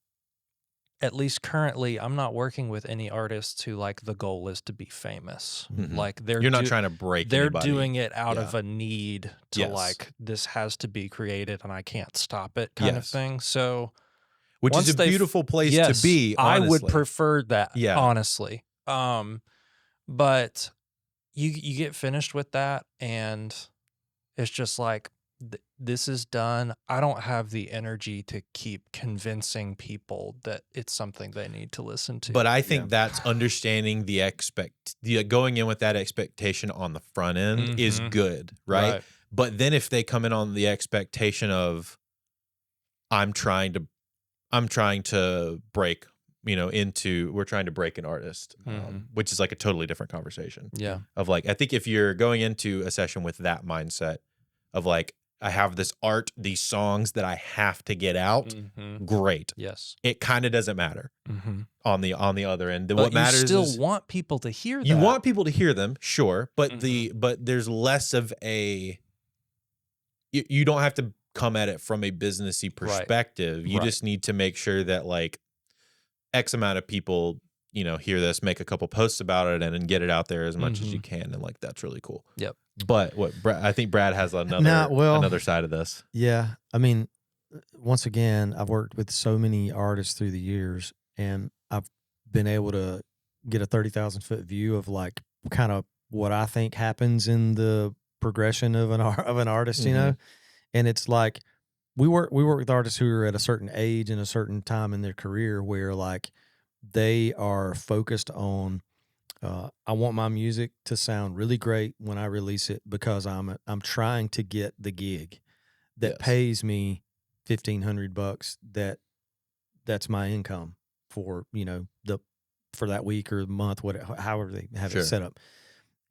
at least currently, I'm not working with any artists who like the goal is to be famous. Like you're not trying to break They're anybody. doing it out of a need to like, this has to be created and I can't stop it kind of thing. So, which is a beautiful place to be, honestly. I would prefer that, honestly. But you get finished with that and it's just like, this is done. I don't have the energy to keep convincing people that it's something they need to listen to. But I think that's understanding the going in with that expectation on the front end is good, right? But then if they come in on the expectation of, I'm trying to break, we're trying to break an artist, which is like a totally different conversation. Yeah. Of like, I think if you're going into a session with that mindset of like, I have this art, these songs that I have to get out, great. Yes. It kind of doesn't matter on the other end. But What matters you still is want people to hear that. you want people to hear them, sure, but but there's less of a, you don't have to come at it from a businessy perspective. You just need to make sure that like X amount of people, hear this, make a couple posts about it, and then get it out there as much as you can, and like that's really cool. Yep. But I think Brad has another side of this. Yeah, I mean, once again, I've worked with so many artists through the years, and I've been able to get a 30,000-foot view of like kind of what I think happens in the progression of an artist, and it's like we work with artists who are at a certain age and a certain time in their career where like they are focused on. I want my music to sound really great when I release it because I'm trying to get the gig that pays me $1,500. That's my income for for that week or month, however they have it set up,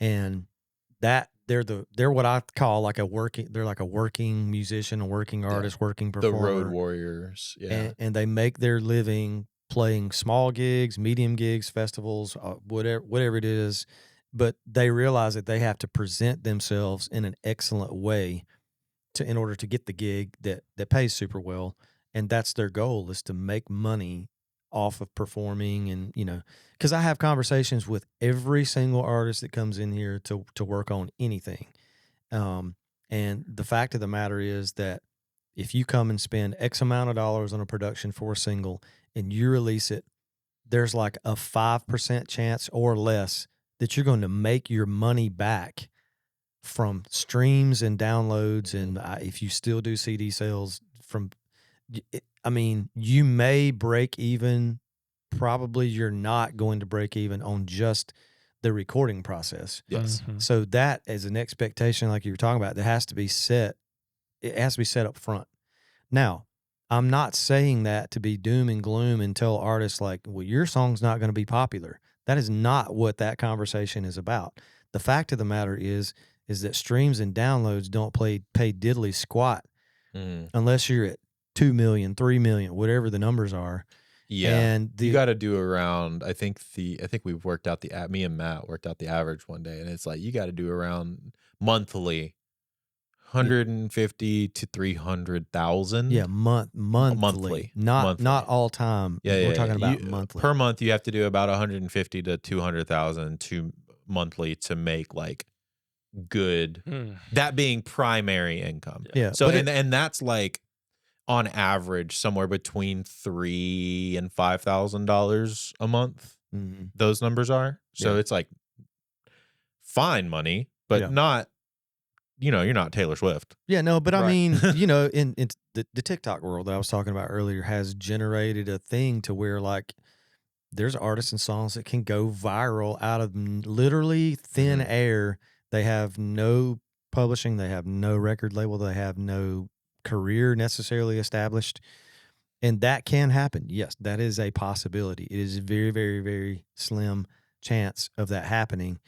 and that they're what I call like a working musician, a working artist, working performer, the road warriors, and they make their living playing small gigs, medium gigs, festivals, whatever it is, but they realize that they have to present themselves in an excellent way in order to get the gig that pays super well, and that's their goal, is to make money off of performing. And because I have conversations with every single artist that comes in here to work on anything, and the fact of the matter is that if you come and spend X amount of dollars on a production for a single and you release it, there's like a 5% chance or less that you're going to make your money back from streams and downloads. And if you still do CD sales you may break even. Probably you're not going to break even on just the recording process. Yes. So that is an expectation, like you were talking about, that has to be set. It has to be set up front. Now, I'm not saying that to be doom and gloom and tell artists like, well, your song's not going to be popular. That is not what that conversation is about. The fact of the matter is that streams and downloads don't pay diddly squat unless you're at 2 million, 3 million, whatever the numbers are. Yeah. And you got to do around, I think we've worked out me and Matt worked out the average one day, and it's like you got to do around monthly 150 to 300,000. Yeah, monthly. Not all time. Yeah, we're talking about monthly. Per month you have to do about 150 to 200,000 monthly to make like good, that being primary income. Yeah. So and that's like on average somewhere between $3,000 and $5,000 a month. Those numbers are. So it's like fine money, but not, you're not Taylor Swift. Yeah, no, but I mean, in the TikTok world that I was talking about earlier has generated a thing to where like there's artists and songs that can go viral out of literally thin air. They have no publishing, they have no record label, they have no career necessarily established, and that can happen. Yes, that is a possibility. It is a very, very, very slim chance of that happening.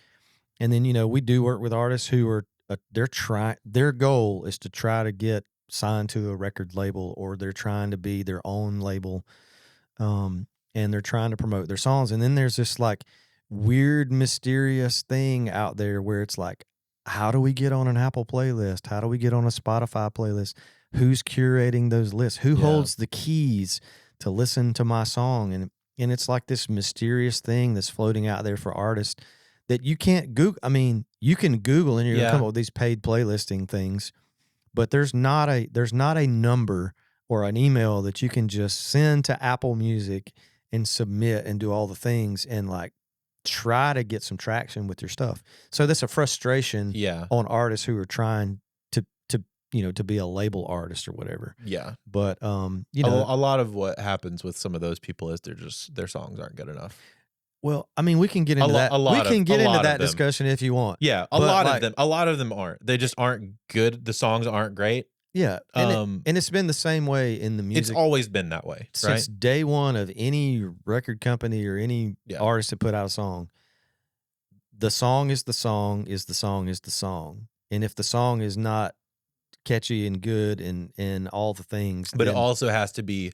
And then we do work with artists who are their goal is to try to get signed to a record label, or they're trying to be their own label, and they're trying to promote their songs. And then there's this like weird, mysterious thing out there where it's like, how do we get on an Apple playlist? How do we get on a Spotify playlist? Who's curating those lists? Who holds the keys to listen to my song? And it's like this mysterious thing that's floating out there for artists that you can't Google. I mean, you can Google and you're gonna come up with these paid playlisting things, but there's not a number or an email that you can just send to Apple Music and submit and do all the things and like try to get some traction with your stuff. So that's a frustration on artists who are trying to be a label artist or whatever. Yeah. But a lot of what happens with some of those people is their songs aren't good enough. Well, I mean, we can get into that. We can get into that discussion if you want. Yeah, a lot of them aren't. They just aren't good. The songs aren't great. Yeah, and it's been the same way in the music. It's always been that way, since right? day one of any record company or any artist that put out a song. The song is the song is the song is the song, and if the song is not catchy and good and all the things, but then, it also has to be,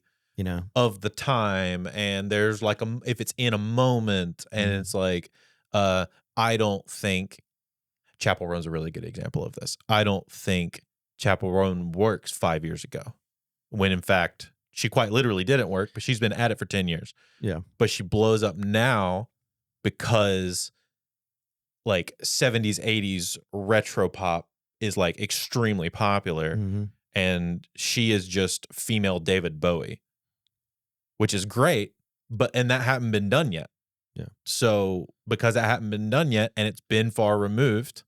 of the time, and there's like if it's in a moment, and it's like, I don't think Chapel Roan's a really good example of this. I don't think Chapel Roan works 5 years ago, when in fact she quite literally didn't work, but she's been at it for 10 years. Yeah, but she blows up now because like 70s, 80s retro pop is like extremely popular, and she is just female David Bowie, which is great, and that hadn't been done yet. Yeah. So because that hadn't been done yet, and it's been far removed,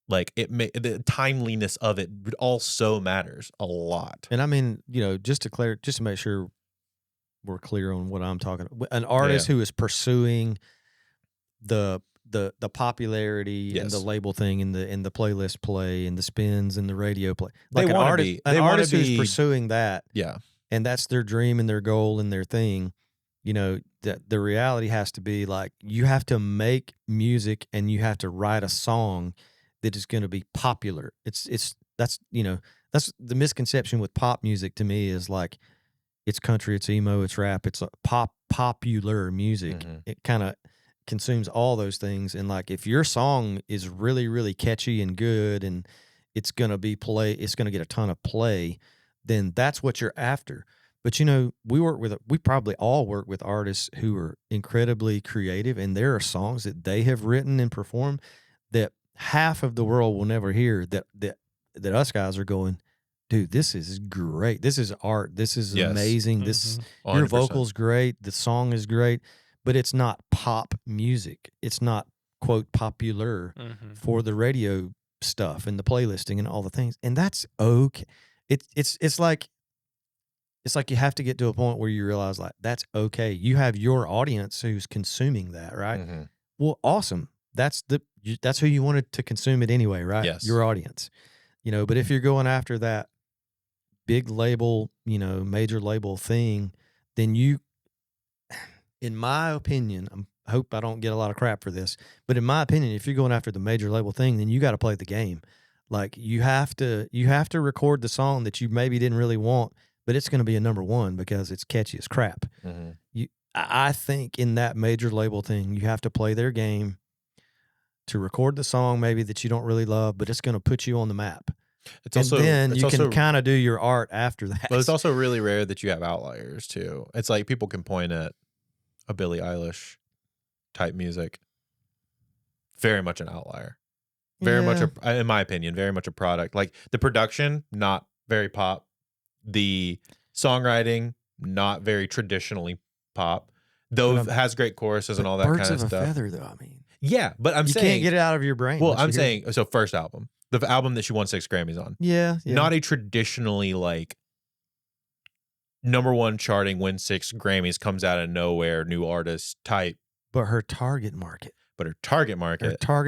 like the timeliness of it also matters a lot. And I mean, just to make sure we're clear on what I'm talking about, an artist who is pursuing the popularity and the label thing and the playlist play and the spins and the radio play, like an artist who's pursuing that, and that's their dream and their goal and their thing. That the reality has to be like, you have to make music and you have to write a song that is going to be popular. That's the misconception with pop music to me, is like, it's country, it's emo, it's rap, it's popular music. It kind of consumes all those things. And like, if your song is really, really catchy and good and it's going to get a ton of play, then that's what you're after. But we probably all work with artists who are incredibly creative, and there are songs that they have written and performed that half of the world will never hear, that us guys are going, dude, this is great. This is art. This is amazing. This, your vocal's great. The song is great, but it's not pop music. It's not, quote, popular for the radio stuff and the playlisting and all the things. And that's okay. It's like you have to get to a point where you realize, like, that's okay. You have your audience who's consuming that, right? Well, awesome. That's who you wanted to consume it anyway, right? Yes. Your audience. But if you're going after that big label, major label thing, then you, in my opinion, I hope I don't get a lot of crap for this, but in my opinion, if you're going after the major label thing, then you got to play the game. Like, you have to record the song that you maybe didn't really want, but it's going to be a number one because it's catchy as crap. I think in that major label thing, you have to play their game to record the song maybe that you don't really love, but it's going to put you on the map. Then you can kind of do your art after that. But it's also really rare that you have outliers too. It's like, people can point at a Billie Eilish type music. Very much an outlier. Very much, in my opinion, very much a product. Like, the production, not very pop. The songwriting, not very traditionally pop. Though it has great choruses and all that kind of stuff. Birds of a feather, though, I mean. Yeah, but I'm saying, you can't get it out of your brain. Well, I'm saying, so first album. The album that she won 6 Grammys on. Yeah. Not a traditionally, like, number one charting, win 6 Grammys, comes out of nowhere, new artist type. But her target market. Her target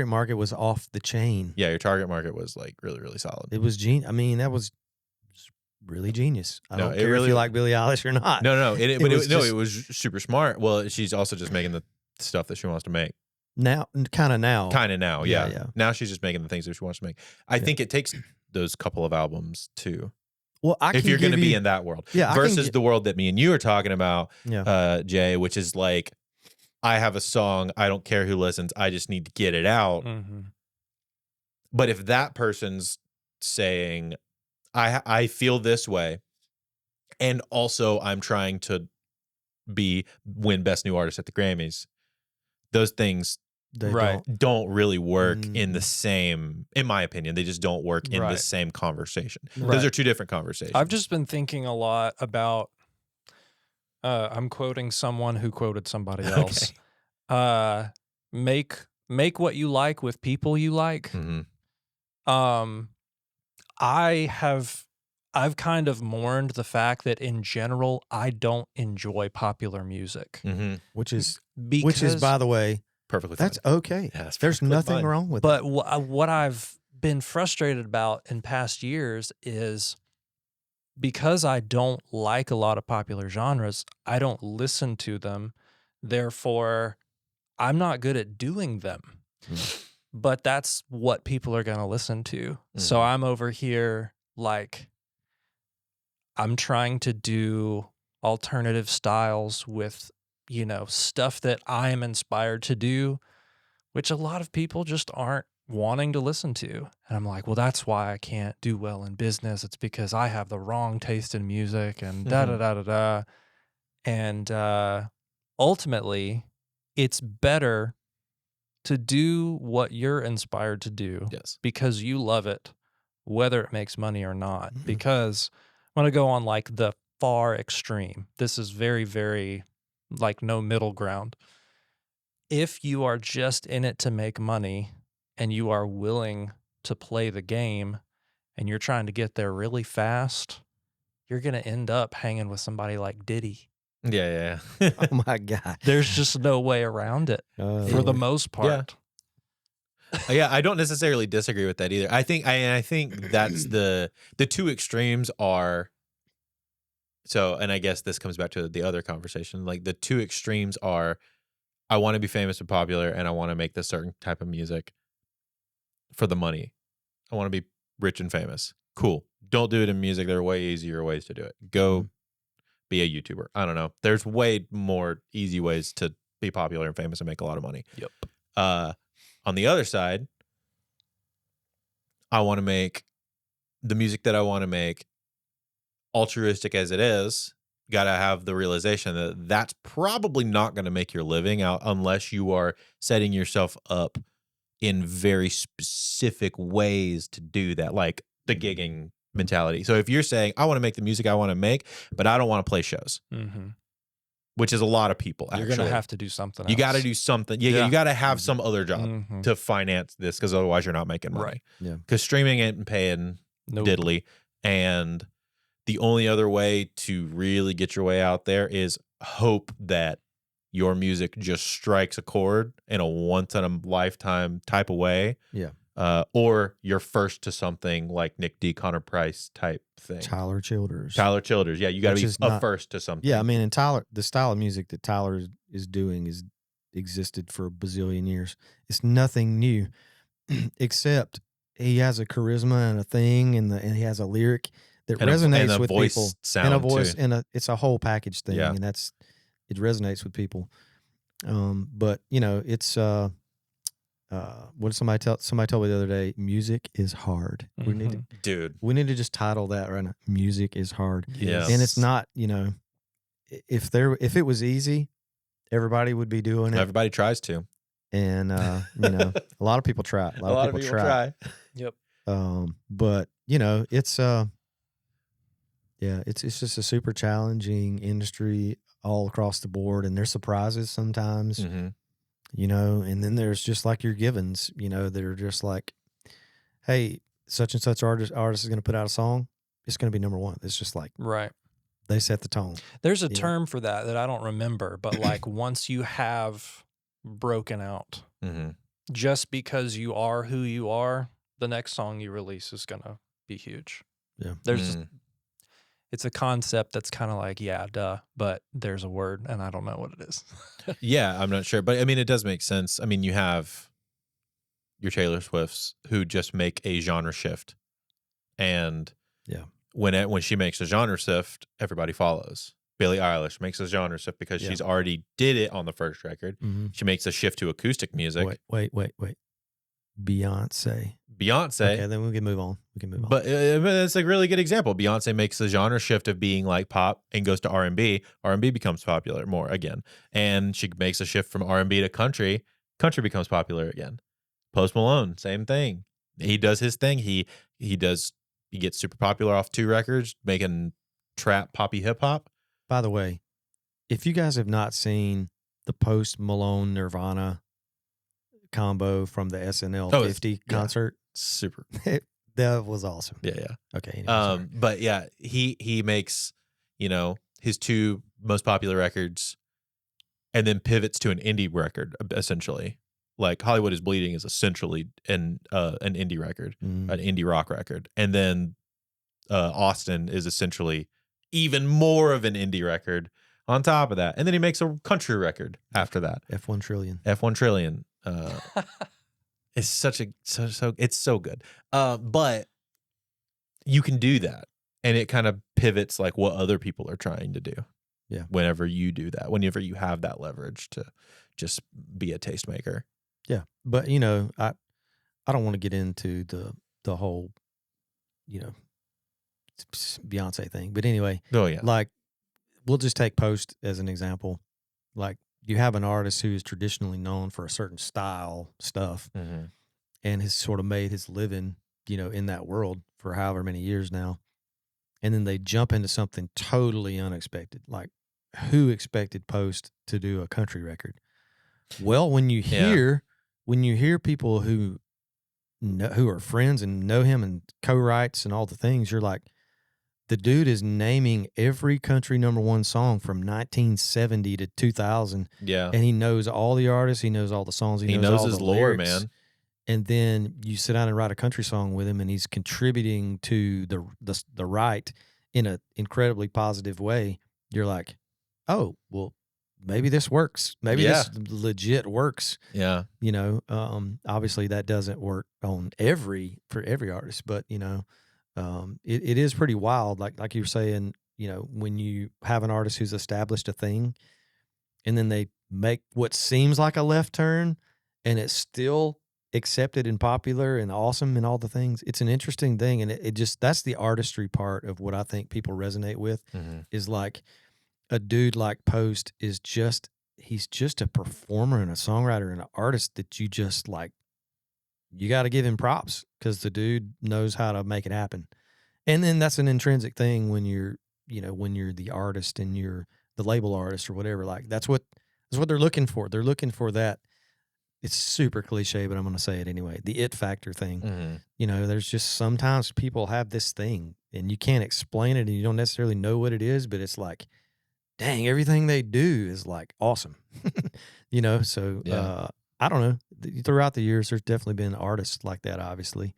market was off the chain. Yeah, your target market was like really, really solid. It was I mean, that was really genius. I don't care really, if you like Billie Eilish or not. No. It was super smart. Well, she's also just making the stuff that she wants to make. Now. Yeah. Now she's just making the things that she wants to make. I think it takes those couple of albums to, well, if you're going to be in that world, versus the world that me and you are talking about, Jay, which is like, I have a song, I don't care who listens, I just need to get it out. But if that person's saying, I feel this way, and also I'm trying to win Best New Artist at the Grammys, those things don't really work in the same, in my opinion, they just don't work in the same conversation. Those are two different conversations. I've just been thinking a lot about, I'm quoting someone who quoted somebody else. Make what you like with people you like. I've kind of mourned the fact that in general I don't enjoy popular music, which is by the way, perfectly fine. That's okay. Yeah, there's nothing wrong with but that. what I've been frustrated about in past years is because I don't like a lot of popular genres, I don't listen to them. Therefore, I'm not good at doing them. But that's what people are going to listen to. So I'm over here like I'm trying to do alternative styles with, you know, stuff that I am inspired to do, which a lot of people just aren't wanting to listen to. And I'm like, well, that's why I can't do well in business. It's because I have the wrong taste in music and da da da da da. And ultimately, it's better to do what you're inspired to do because you love it, whether it makes money or not. Because I'm going to go on like the far extreme. This is very, very like no middle ground. If you are just in it to make money and you are willing to play the game and you're trying to get there really fast, you're going to end up hanging with somebody like Diddy. Yeah. Oh my God. There's just no way around it for the most part. Yeah, I don't necessarily disagree with that either. I think that's the two extremes are. So, and I guess this comes back to the other conversation. Like the two extremes are, I want to be famous and popular, and I want to make this certain type of music for the money. I want to be rich and famous. Cool. Don't do it in music. There are way easier ways to do it. Go be a YouTuber. I don't know. There's way more easy ways to be popular and famous and make a lot of money. Yep. On the other side, I want to make the music that I want to make, altruistic as it is. Got to have the realization that that's probably not going to make your living out unless you are setting yourself up in very specific ways to do that, like the gigging mentality. So if you're saying, I want to make the music I want to make, but I don't want to play shows, which is a lot of people, you're actually. going to have to do something else. You got to do something. Yeah. You got to have some other job to finance this, because otherwise you're not making money. Right. Yeah. Because streaming ain't paying diddly. And the only other way to really get your way out there is hope that your music just strikes a chord in a once-in-a-lifetime type of way. Yeah. Or you're first to something like Nick D. Connor Price type thing. Tyler Childers. Yeah, you got to be first to something. Yeah, I mean, and Tyler, the style of music that Tyler is doing is existed for a bazillion years. It's nothing new, except he has a charisma and a thing, and he has a lyric that resonates with people, and a voice, and it's a whole package thing, and it resonates with people. But you know, it's what did somebody told me the other day? Music is hard. We need to just title that right now. Music is hard. Yes. And it's not, you know, if it was easy, everybody would be doing it. Everybody tries to. And you know, a lot of people try. A lot of people try. Yep. But you know, it's it's just a super challenging industry all across the board, and there's surprises sometimes. You know, and then there's just like your givens, you know, that are just like, hey, such and such artist is going to put out a song. It's going to be number one. It's just like, they set the tone. There's a term for that I don't remember, but like once you have broken out, just because you are who you are, the next song you release is going to be huge. Yeah. There's it's a concept that's kind of like, yeah, duh, but there's a word and I don't know what it is. Yeah, I'm not sure. But I mean, it does make sense. I mean, you have your Taylor Swifts who just make a genre shift. And when she makes a genre shift, everybody follows. Billie Eilish makes a genre shift because she's already did it on the first record. She makes a shift to acoustic music. Wait. Beyonce. Okay, then we can move on. But it's a really good example. Beyonce makes the genre shift of being like pop and goes to R&B. R&B becomes popular more again. And she makes a shift from R&B to country. Country becomes popular again. Post Malone, same thing. He does his thing. He gets super popular off 2 records, making trap poppy hip hop. By the way, if you guys have not seen the Post Malone Nirvana combo from the SNL 50 concert, super. That was awesome. Yeah. Okay. Anyway, but yeah, he makes, you know, his 2 most popular records and then pivots to an indie record essentially. like Hollywood is Bleeding is essentially an indie record, an indie rock record, and then Austin is essentially even more of an indie record on top of that, and then he makes a country record after that. F1 Trillion. F1 Trillion. It's it's so good. But you can do that, and it kind of pivots like what other people are trying to do. Yeah. Whenever you do that, whenever you have that leverage to just be a tastemaker. Yeah, but you know, I don't want to get into the whole, you know, Beyonce thing. But anyway, Oh yeah, like we'll just take Post as an example. Like you have an artist who is traditionally known for a certain style stuff, and has sort of made his living, you know, in that world for however many years now, and then they jump into something totally unexpected. Like who expected Post to do a country record? Well, when you hear people who are friends and know him and co-writes and all the things, you're like, the dude is naming every country #1 song from 1970 to 2000. yeah, And he knows all the artists. He knows all the songs. he knows all his the lore, lyrics. man. And then you sit down and write a country song with him, and he's contributing to the write in an incredibly positive way. You're like, oh, well, maybe this works. Maybe this legit works. Yeah, You know, obviously that doesn't work for every artist, but you know, it is pretty wild. Like you were saying, you know, when you have an artist who's established a thing, and then they make what seems like a left turn, and it's still accepted and popular and awesome and all the things. It's an interesting thing, and it just that's the artistry part of what I think people resonate with. Is like a dude like Post is he's just a performer and a songwriter and an artist that you just like. You got to give him props because the dude knows how to make it happen. And then that's an intrinsic thing when you're the artist and you're the label artist or whatever. Like that's what they're looking for. They're looking for that. It's super cliche, but I'm going to say it anyway. The it factor thing. You know, there's just sometimes people have this thing and you can't explain it and you don't necessarily know what it is, but it's like, dang, everything they do is like awesome. You know, so I don't know. Throughout the years, there's definitely been artists like that, obviously,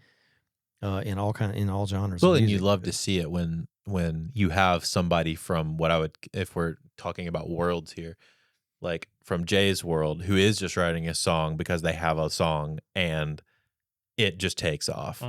in all genres. Well, of and music. you love to see it when you have somebody from what I would, if we're talking about worlds here, like from Jay's world, who is just writing a song because they have a song and it just takes off.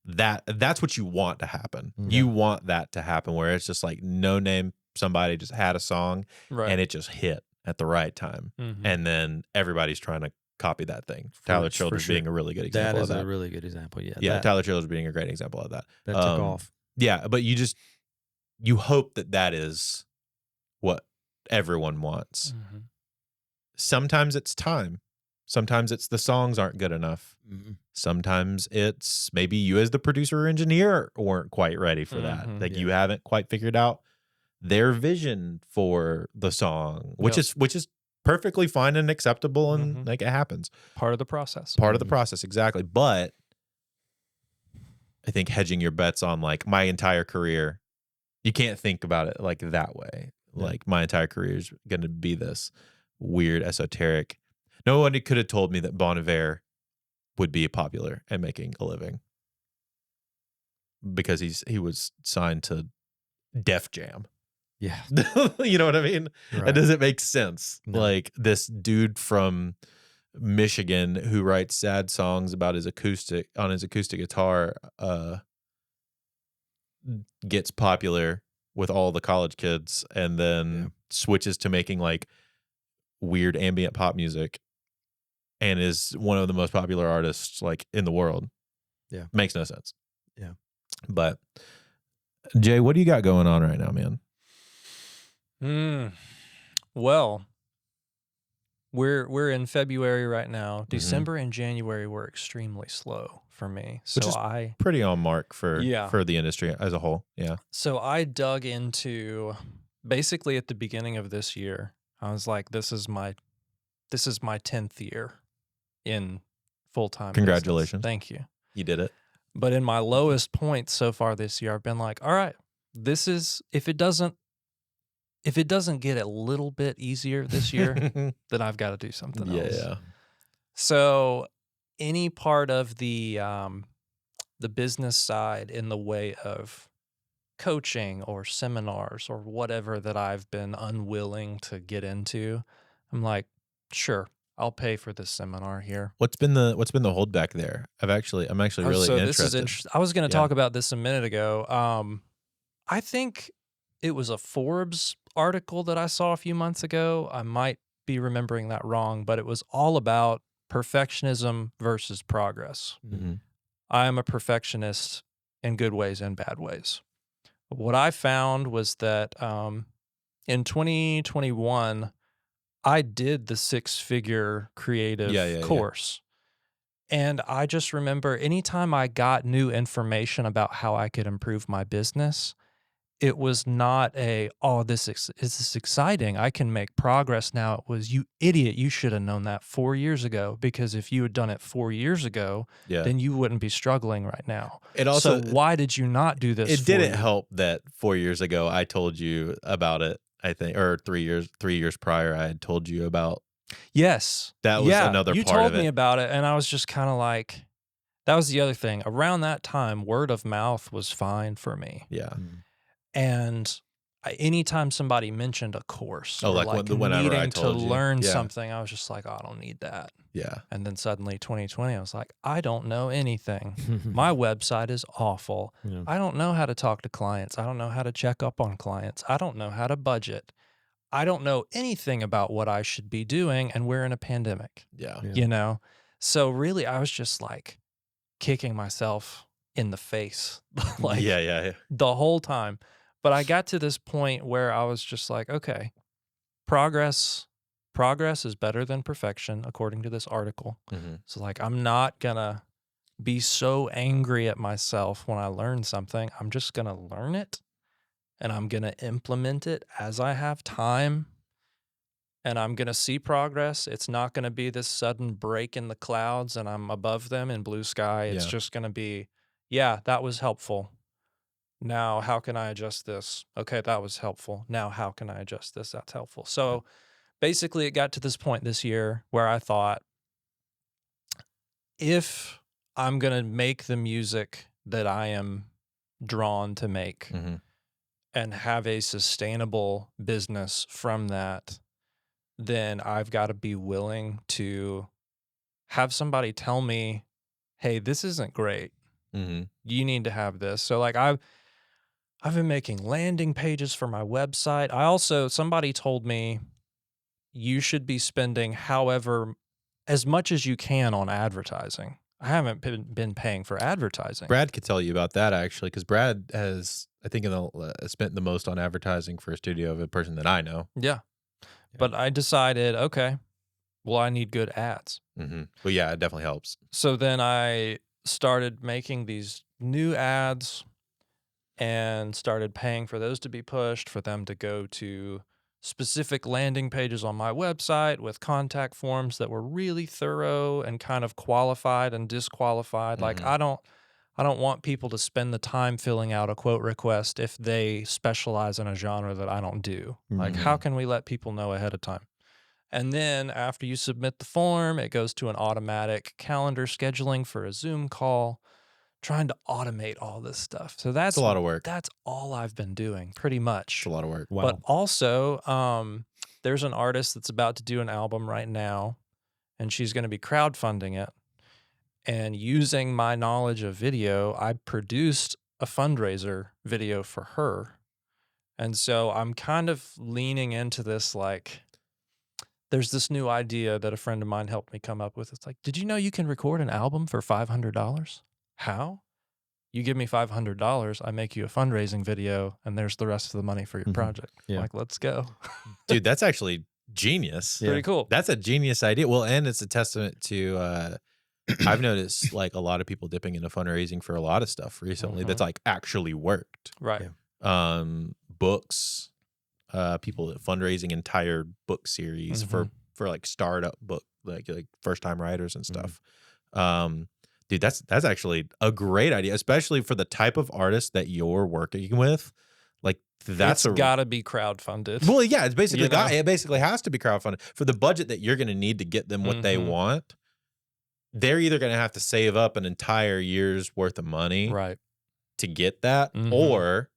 That's what you want to happen. You want that to happen where it's just like no name somebody just had a song and it just hit at the right time, and then everybody's trying to copy that thing. Tyler Childers being a really good example of that. That is a really good example. Yeah, Tyler Childers being a great example of that. That took off. Yeah, but you hope that is what everyone wants. Sometimes it's time. Sometimes it's the songs aren't good enough. Sometimes it's maybe you as the producer or engineer weren't quite ready for that. Like you haven't quite figured out their vision for the song, which is perfectly fine and acceptable, and like it happens. Part of the process. Part of the process, exactly. But I think hedging your bets on like my entire career, you can't think about it like that way. Like my entire career is going to be this weird, esoteric. Nobody could have told me that Bon Iver would be popular and making a living because he was signed to Def Jam. Yeah. You know what I mean? Right. It doesn't make sense. No. Like this dude from Michigan who writes sad songs about his acoustic guitar gets popular with all the college kids and then switches to making like weird ambient pop music and is one of the most popular artists like in the world. Yeah. Makes no sense. Yeah. But Jay, what do you got going on right now, man? Well, we're in February right now. December and January were extremely slow for me. So Which is pretty on mark for the industry as a whole. Yeah. So I dug into basically at the beginning of this year. I was like, this is my 10th year in full-time Congratulations. business. Thank you. You did it. But in my lowest point so far this year, I've been like, all right, this is if it doesn't get a little bit easier this year, then I've got to do something else. Yeah. So any part of the business side in the way of coaching or seminars or whatever that I've been unwilling to get into, I'm like, sure, I'll pay for this seminar here. What's been the holdback there? I'm actually really So interested. this is interesting. I was going to Yeah. talk about this a minute ago. I think it was a Forbes article that I saw a few months ago. I might be remembering that wrong, but it was all about perfectionism versus progress. Mm-hmm. I am a perfectionist in good ways and bad ways. What I found was that in 2021, I did the 6-figure creative course. And I just remember anytime I got new information about how I could improve my business, it was not this is exciting. I can make progress now. It was, you idiot, you should have known that 4 years ago, because if you had done it 4 years ago, then you wouldn't be struggling right now. It also, so why did you not do this? It didn't help that 4 years ago I told you about it, I think, or 3 years prior I had told you about. Yes. That was another you part of it. You told me about it, and I was just kind of like, that was the other thing. Around that time, word of mouth was fine for me. Yeah. And anytime somebody mentioned a course or like whenever I needing to told you. learn something, I was just like, oh, I don't need that. Yeah. And then suddenly 2020, I was like, I don't know anything. My website is awful. Yeah. I don't know how to talk to clients. I don't know how to check up on clients. I don't know how to budget. I don't know anything about what I should be doing, and we're in a pandemic. Yeah. You know? So really, I was just like kicking myself in the face like the whole time. But I got to this point where I was just like, okay, progress is better than perfection, according to this article. Mm-hmm. So like, I'm not gonna be so angry at myself when I learn something. I'm just gonna learn it, and I'm gonna implement it as I have time, and I'm gonna see progress. It's not gonna be this sudden break in the clouds and I'm above them in blue sky. It's just gonna be, yeah, that was helpful. Now, how can I adjust this? Okay, that was helpful. Now, how can I adjust this? That's helpful. So basically, it got to this point this year where I thought, if I'm going to make the music that I am drawn to make and have a sustainable business from that, then I've got to be willing to have somebody tell me, hey, this isn't great. You need to have this. So like I've been making landing pages for my website. Somebody told me you should be spending as much as you can on advertising. I haven't been paying for advertising. Brad could tell you about that, actually, because Brad has, I think, spent the most on advertising for a studio of a person that I know. Yeah. But I decided, okay, well, I need good ads. Well, yeah, it definitely helps. So then I started making these new ads and started paying for those to be pushed, for them to go to specific landing pages on my website with contact forms that were really thorough and kind of qualified and disqualified. Like I don't want people to spend the time filling out a quote request if they specialize in a genre that I don't do. Like, how can we let people know ahead of time? And then after you submit the form, it goes to an automatic calendar scheduling for a Zoom call, trying to automate all this stuff. So that's a lot of work. That's all I've been doing, pretty much. It's a lot of work. Wow. But also, there's an artist that's about to do an album right now, and she's going to be crowdfunding it. And using my knowledge of video, I produced a fundraiser video for her. And so I'm kind of leaning into this, like, there's this new idea that a friend of mine helped me come up with. It's like, did you know you can record an album for $500? How? You give me $500, I make you a fundraising video, and there's the rest of the money for your project. Yeah. Like, let's go. Dude, that's actually genius. Pretty cool. That's a genius idea. Well, and it's a testament to, I've noticed like a lot of people dipping into fundraising for a lot of stuff recently that's like actually worked. Right. Yeah. Books, people fundraising entire book series for like startup book, like first time writers and stuff. Dude, that's actually a great idea, especially for the type of artist that you're working with. Like that's gotta be crowdfunded. Well, yeah, it's basically it basically has to be crowdfunded for the budget that you're going to need to get them what they want. they're either going to have to save up an entire year's worth of money Right. to get that, Mhm. or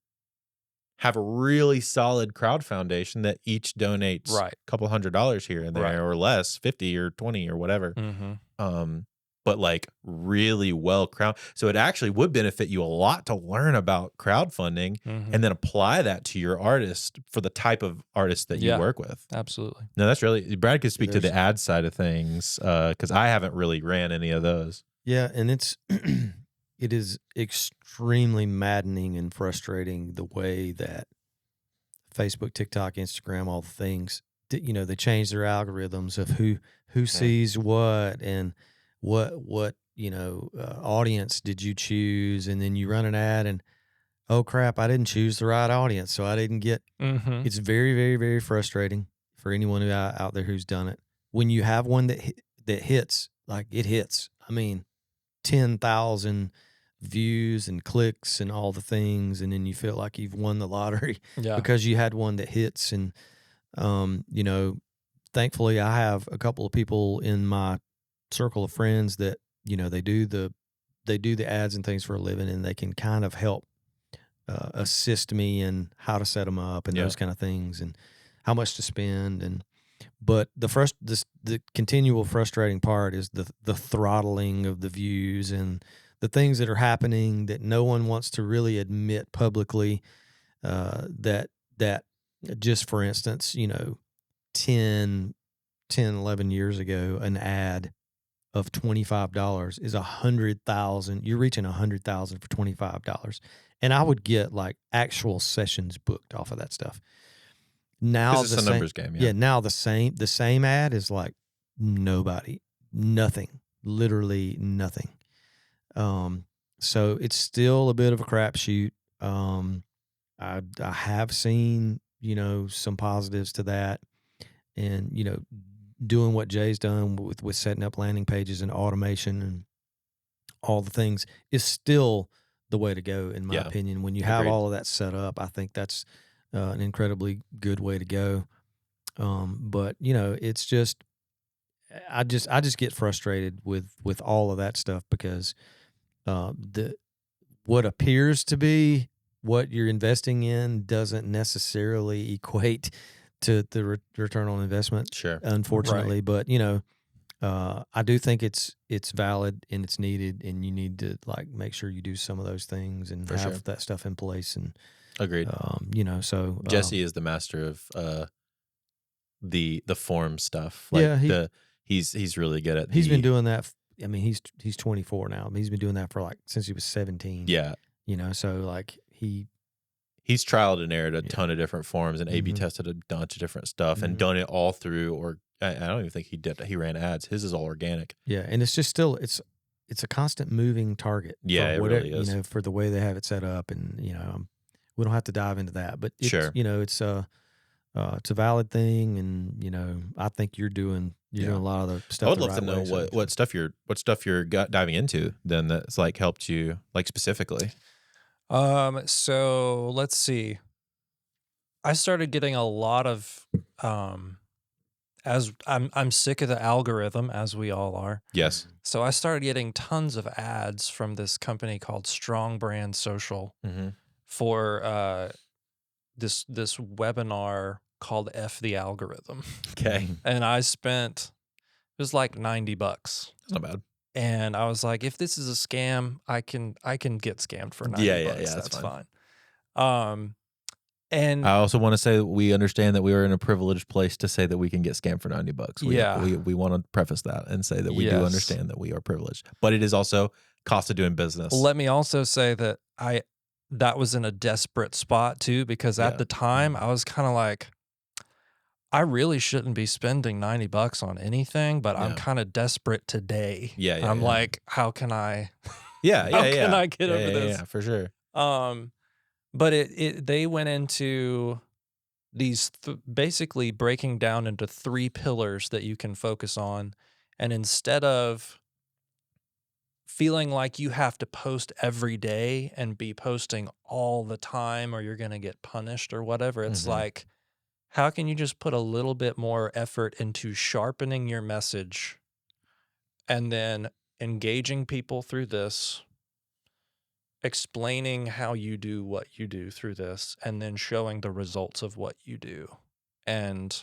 have a really solid crowd foundation that each donates Right. a couple $100 here and there, Right. or less, 50 or 20 or whatever. Mhm. But like really well crowd. So it actually would benefit you a lot to learn about crowdfunding Mhm. and then apply that to your artist for the type of artist that you Yeah. work with. Absolutely. No, that's really, Brad could speak to the There's- ad side of things, because I haven't really ran any of those. Yeah, and it's it is extremely maddening and frustrating the way that Facebook, TikTok, Instagram, all the things, you know, they change their algorithms of who sees what and what you know audience did you choose, and then you run an ad and oh crap, I didn't choose the right audience, so I didn't get. Mhm. It's very, very, very frustrating for anyone who out there who's done it. When you have one that hits, like it hits. I mean, 10,000 views and clicks and all the things, and then you feel like you've won the lottery Yeah. because you had one that hits. And you know, thankfully, I have a couple of people in my circle of friends that you know they do the ads and things for a living, and they can kind of help assist me in how to set them up and Yeah. those kind of things and how much to spend. And but the continual frustrating part is the throttling of the views and the things that are happening that no one wants to really admit publicly. That just for instance, you know, 11 years ago, an ad of $25 is 100,000. You're reaching 100,000 for $25, and I would get like actual sessions booked off of that stuff. Now 'Cause it's a numbers game. Yeah. now the same ad is like nothing, literally nothing. So it's still a bit of a crapshoot. I have seen, you know, some positives to that, and you know, doing what Jay's done with setting up landing pages and automation and all the things is still the way to go, in my Yeah. opinion. When you have Agreed. all of that set up, I think that's an incredibly good way to go. But you know, it's just I just get frustrated with all of that stuff because the what appears to be what you're investing in doesn't necessarily equate to the return on investment, Sure. unfortunately. But you know, I do think it's valid and it's needed, and you need to like make sure you do some of those things and For have sure. that stuff in place. And Agreed. you know, so Jesse is the master of the form stuff. Like yeah, he's really good at he's been doing that. I mean, he's 24 now. He's been doing that for like since he was 17. Yeah. You know, so like He's trialed and errored a ton of different forms and A/B tested a bunch of different stuff and done it all through. Or I don't even think he did. He ran ads. His is all organic. Yeah, and it's just still it's a constant moving target. Yeah, it really is. You know, for the way they have it set up, and you know, we don't have to dive into that, but it's, Sure. you know, it's a valid thing, and you know, I think you're doing a lot of the stuff. I would love to know what stuff you're diving into then that's like helped you like specifically. So let's see. I started getting a lot of as I'm sick of the algorithm, as we all are. Yes. So I started getting tons of ads from this company called Strong Brand Social for this webinar called F the Algorithm. Okay. And I spent, it was like $90. That's not bad. And I was like, if this is a scam, I can get scammed for $90. Yeah, That's fine. And I also want to say that we understand that we are in a privileged place to say that we can get scammed for $90. We want to preface that and say that we do understand that we are privileged, but it is also cost of doing business. Let me also say that that was in a desperate spot too, because at the time I was kind of like, I really shouldn't be spending $90 on anything, but I'm kind of desperate today. I'm like, how can I? How can I get over this? Yeah, for sure. But they went into these basically breaking down into 3 pillars that you can focus on, and instead of feeling like you have to post every day and be posting all the time or you're going to get punished or whatever, it's like, how can you just put a little bit more effort into sharpening your message and then engaging people through this, explaining how you do what you do through this, and then showing the results of what you do. And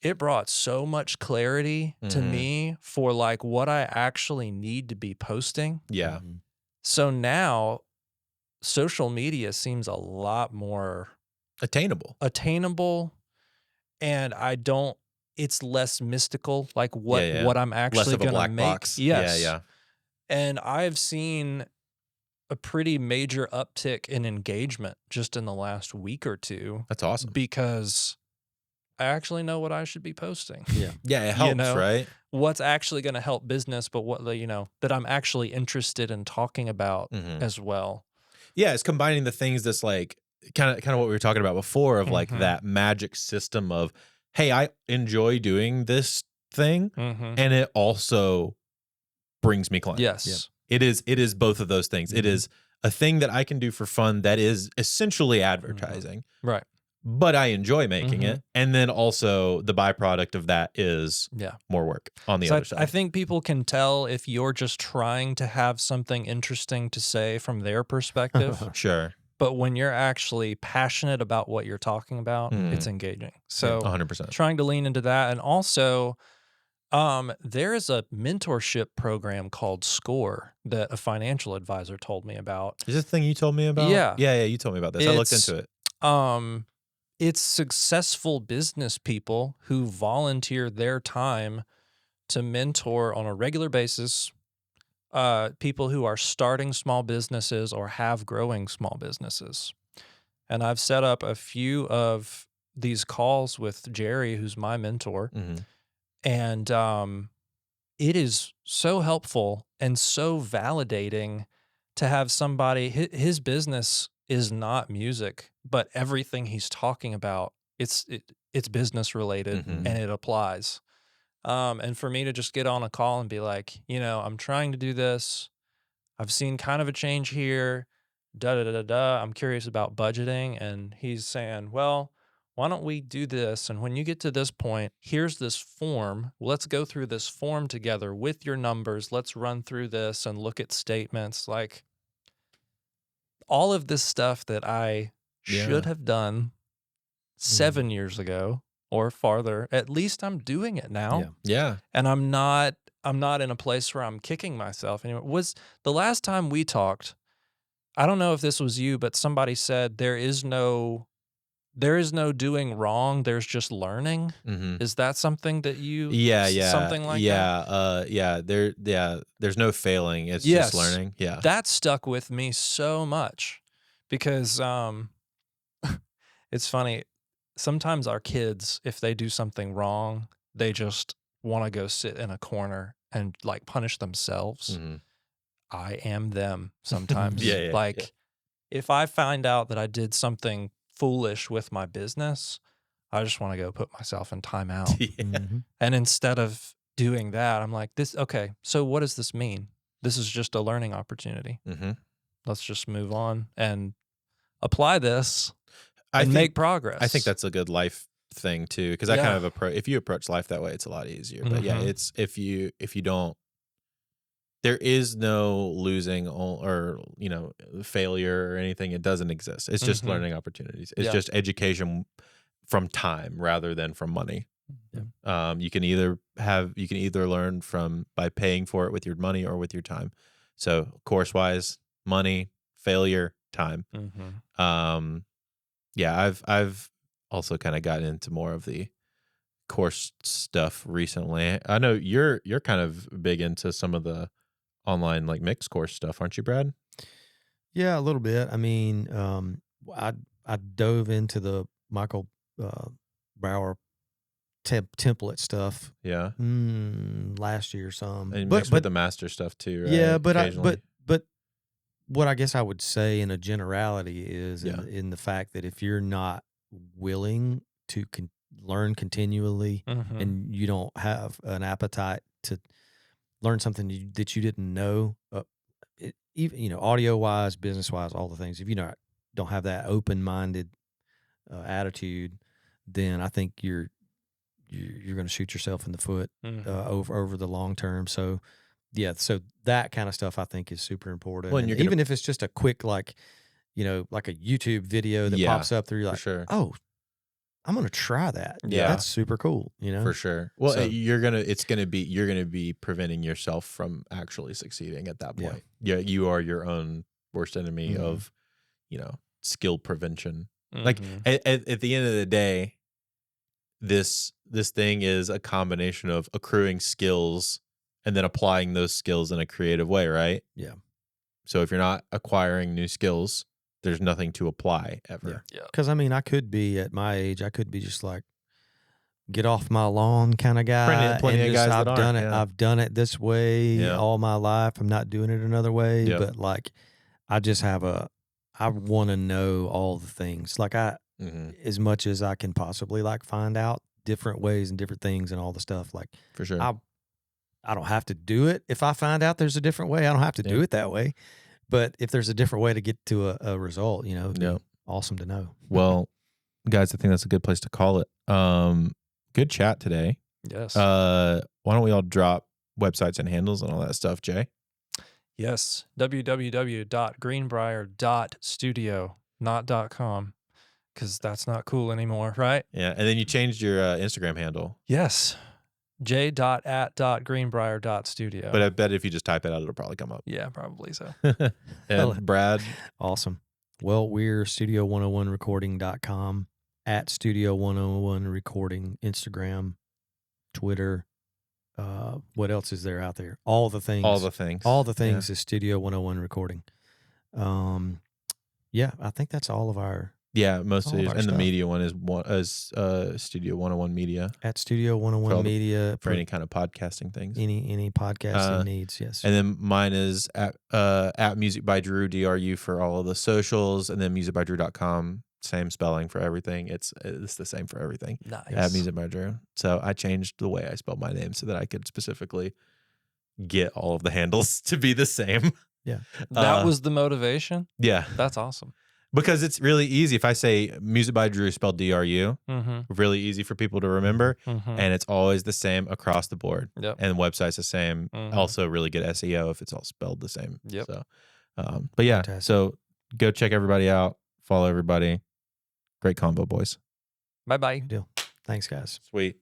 it brought so much clarity to me for like what I actually need to be posting. Yeah. So now social media seems a lot more Attainable. And it's less mystical, like what I'm Less actually of a going to black make. box. Yes. Yeah. And I've seen a pretty major uptick in engagement just in the last week or two. That's awesome. Because I actually know what I should be posting. Yeah. Yeah, it helps, right? What's actually going to help business, but what, that I'm actually interested in talking about as well. Yeah, it's combining the things that's like kind of what we were talking about before of like that magic system of, hey, I enjoy doing this thing and it also brings me clients. Yes. It is both of those things. It is a thing that I can do for fun that is essentially advertising. Right. But I enjoy making it. And then also the byproduct of that is more work on the other side. I think people can tell if you're just trying to have something interesting to say from their perspective. Sure. But when you're actually passionate about what you're talking about, it's engaging. So 100%. Trying to lean into that. And also, there is a mentorship program called SCORE that a financial advisor told me about. Is this the thing you told me about? Yeah. Yeah, you told me about this. I looked into it. It's successful business people who volunteer their time to mentor on a regular basis people who are starting small businesses or have growing small businesses. And I've set up a few of these calls with Jerry, who's my mentor. And it is so helpful and so validating to have somebody, his business is not music, but everything he's talking about, it's business related and it applies. And for me to just get on a call and be like, I'm trying to do this. I've seen kind of a change here. I'm curious about budgeting. And he's saying, well, why don't we do this? And when you get to this point, here's this form. Let's go through this form together with your numbers. Let's run through this and look at statements. Like all of this stuff that I should have done 7 years ago or farther, at least I'm doing it now. Yeah. And I'm not in a place where I'm kicking myself anymore. Was the last time we talked, I don't know if this was you, but somebody said there is no doing wrong. There's just learning. Is that something that you? Something like that. There's no failing. It's just learning. Yeah. That stuck with me so much because it's funny. Sometimes our kids, if they do something wrong, they just want to go sit in a corner and like punish themselves. I am them sometimes. If I find out that I did something foolish with my business, I just want to go put myself in timeout. And instead of doing that, I'm like, okay, so what does this mean? This is just a learning opportunity. Let's just move on and apply this and make progress. I think that's a good life thing too, because I kind of if you approach life that way, it's a lot easier. But it's if you don't, there is no losing or failure or anything. It doesn't exist. It's just learning opportunities. It's just education from time rather than from money. You can either learn by paying for it with your money or with your time. So course wise, money, failure, time. I've also kind of gotten into more of the course stuff recently. I know you're kind of big into some of the online like mixed course stuff, aren't you, Brad? Yeah, a little bit. I mean, I dove into the Michael Bauer template stuff. Yeah. Last year some. And mixed with the master stuff too, right? Yeah, but what I guess I would say in a generality is in the fact that if you're not willing to learn continually and you don't have an appetite to learn something that you didn't know, even audio wise, business wise, all the things. If you don't have that open minded attitude, then I think you're going to shoot yourself in the foot over the long term. So yeah, so that kind of stuff I think is super important. Well, and And you're gonna- even if it's just a quick, like, like a YouTube video that Yeah, pops up through, for like, sure. oh, I'm going to try that. Yeah. That's super cool, For sure. Well, So- you're gonna be preventing yourself from actually succeeding at that Yeah. point. Yeah, you are your own worst enemy Mhm. of, skill prevention. Like Mhm. at the end of the day, this thing is a combination of accruing skills and then applying those skills in a creative way, right? Yeah. So if you're not acquiring new skills, there's nothing to apply ever. Yeah. Because, I mean, I could be at my age, I could be just like, get off my lawn kind of guy. Plenty and of just, guys that I've aren't, done it. yeah. I've done it this way Yeah. all my life. I'm not doing it another way. Yep. But like, I just have I want to know all the things. Like Mhm. as much as I can possibly like find out different ways and different things and all the stuff. Like For sure. I don't have to do it. If I find out there's a different way, I don't have to do Yeah. it that way. But if there's a different way to get to a result, it'd be Yeah. awesome to know. Well, guys, I think that's a good place to call it. Good chat today. Yes. Why don't we all drop websites and handles and all that stuff, Jay? Yes. www.greenbrier.studio, not .com, because that's not cool anymore, right? Yeah, and then you changed your Instagram handle. Yes. j.at.greenbrier.studio. But I bet if you just type it out, it'll probably come up. Yeah, probably so. And Brad, Awesome. Well, we're studio101recording.com, at Studio101 Recording, Instagram, Twitter. What else is there out there? All the things. all the things. is Studio 101 Recording. Yeah, I think that's all of our Yeah, most all of of these. our And the stuff. media one is Studio 101 Media at Studio 101 For all the- Media for any kind of podcasting things. any podcasting needs. Yes. And then mine is at Music by Drew, DRU for all of the socials, and then musicbydrew.com. Same spelling for everything. It's the same for everything. Nice. At Music by Drew. So I changed the way I spelled my name so that I could specifically get all of the handles to be the same. That was the motivation? Yeah. That's awesome. Because it's really easy. If I say Music by Drew spelled DRU, Mm-hmm. really easy for people to remember. Mm-hmm. And it's always the same across the board. Yep. And the website's the same. Mhm. Also really good SEO if it's all spelled the same. Yep. So, but yeah, Fantastic. so go check everybody out. Follow everybody. Great combo, boys. Bye-bye. Thanks, guys. Sweet.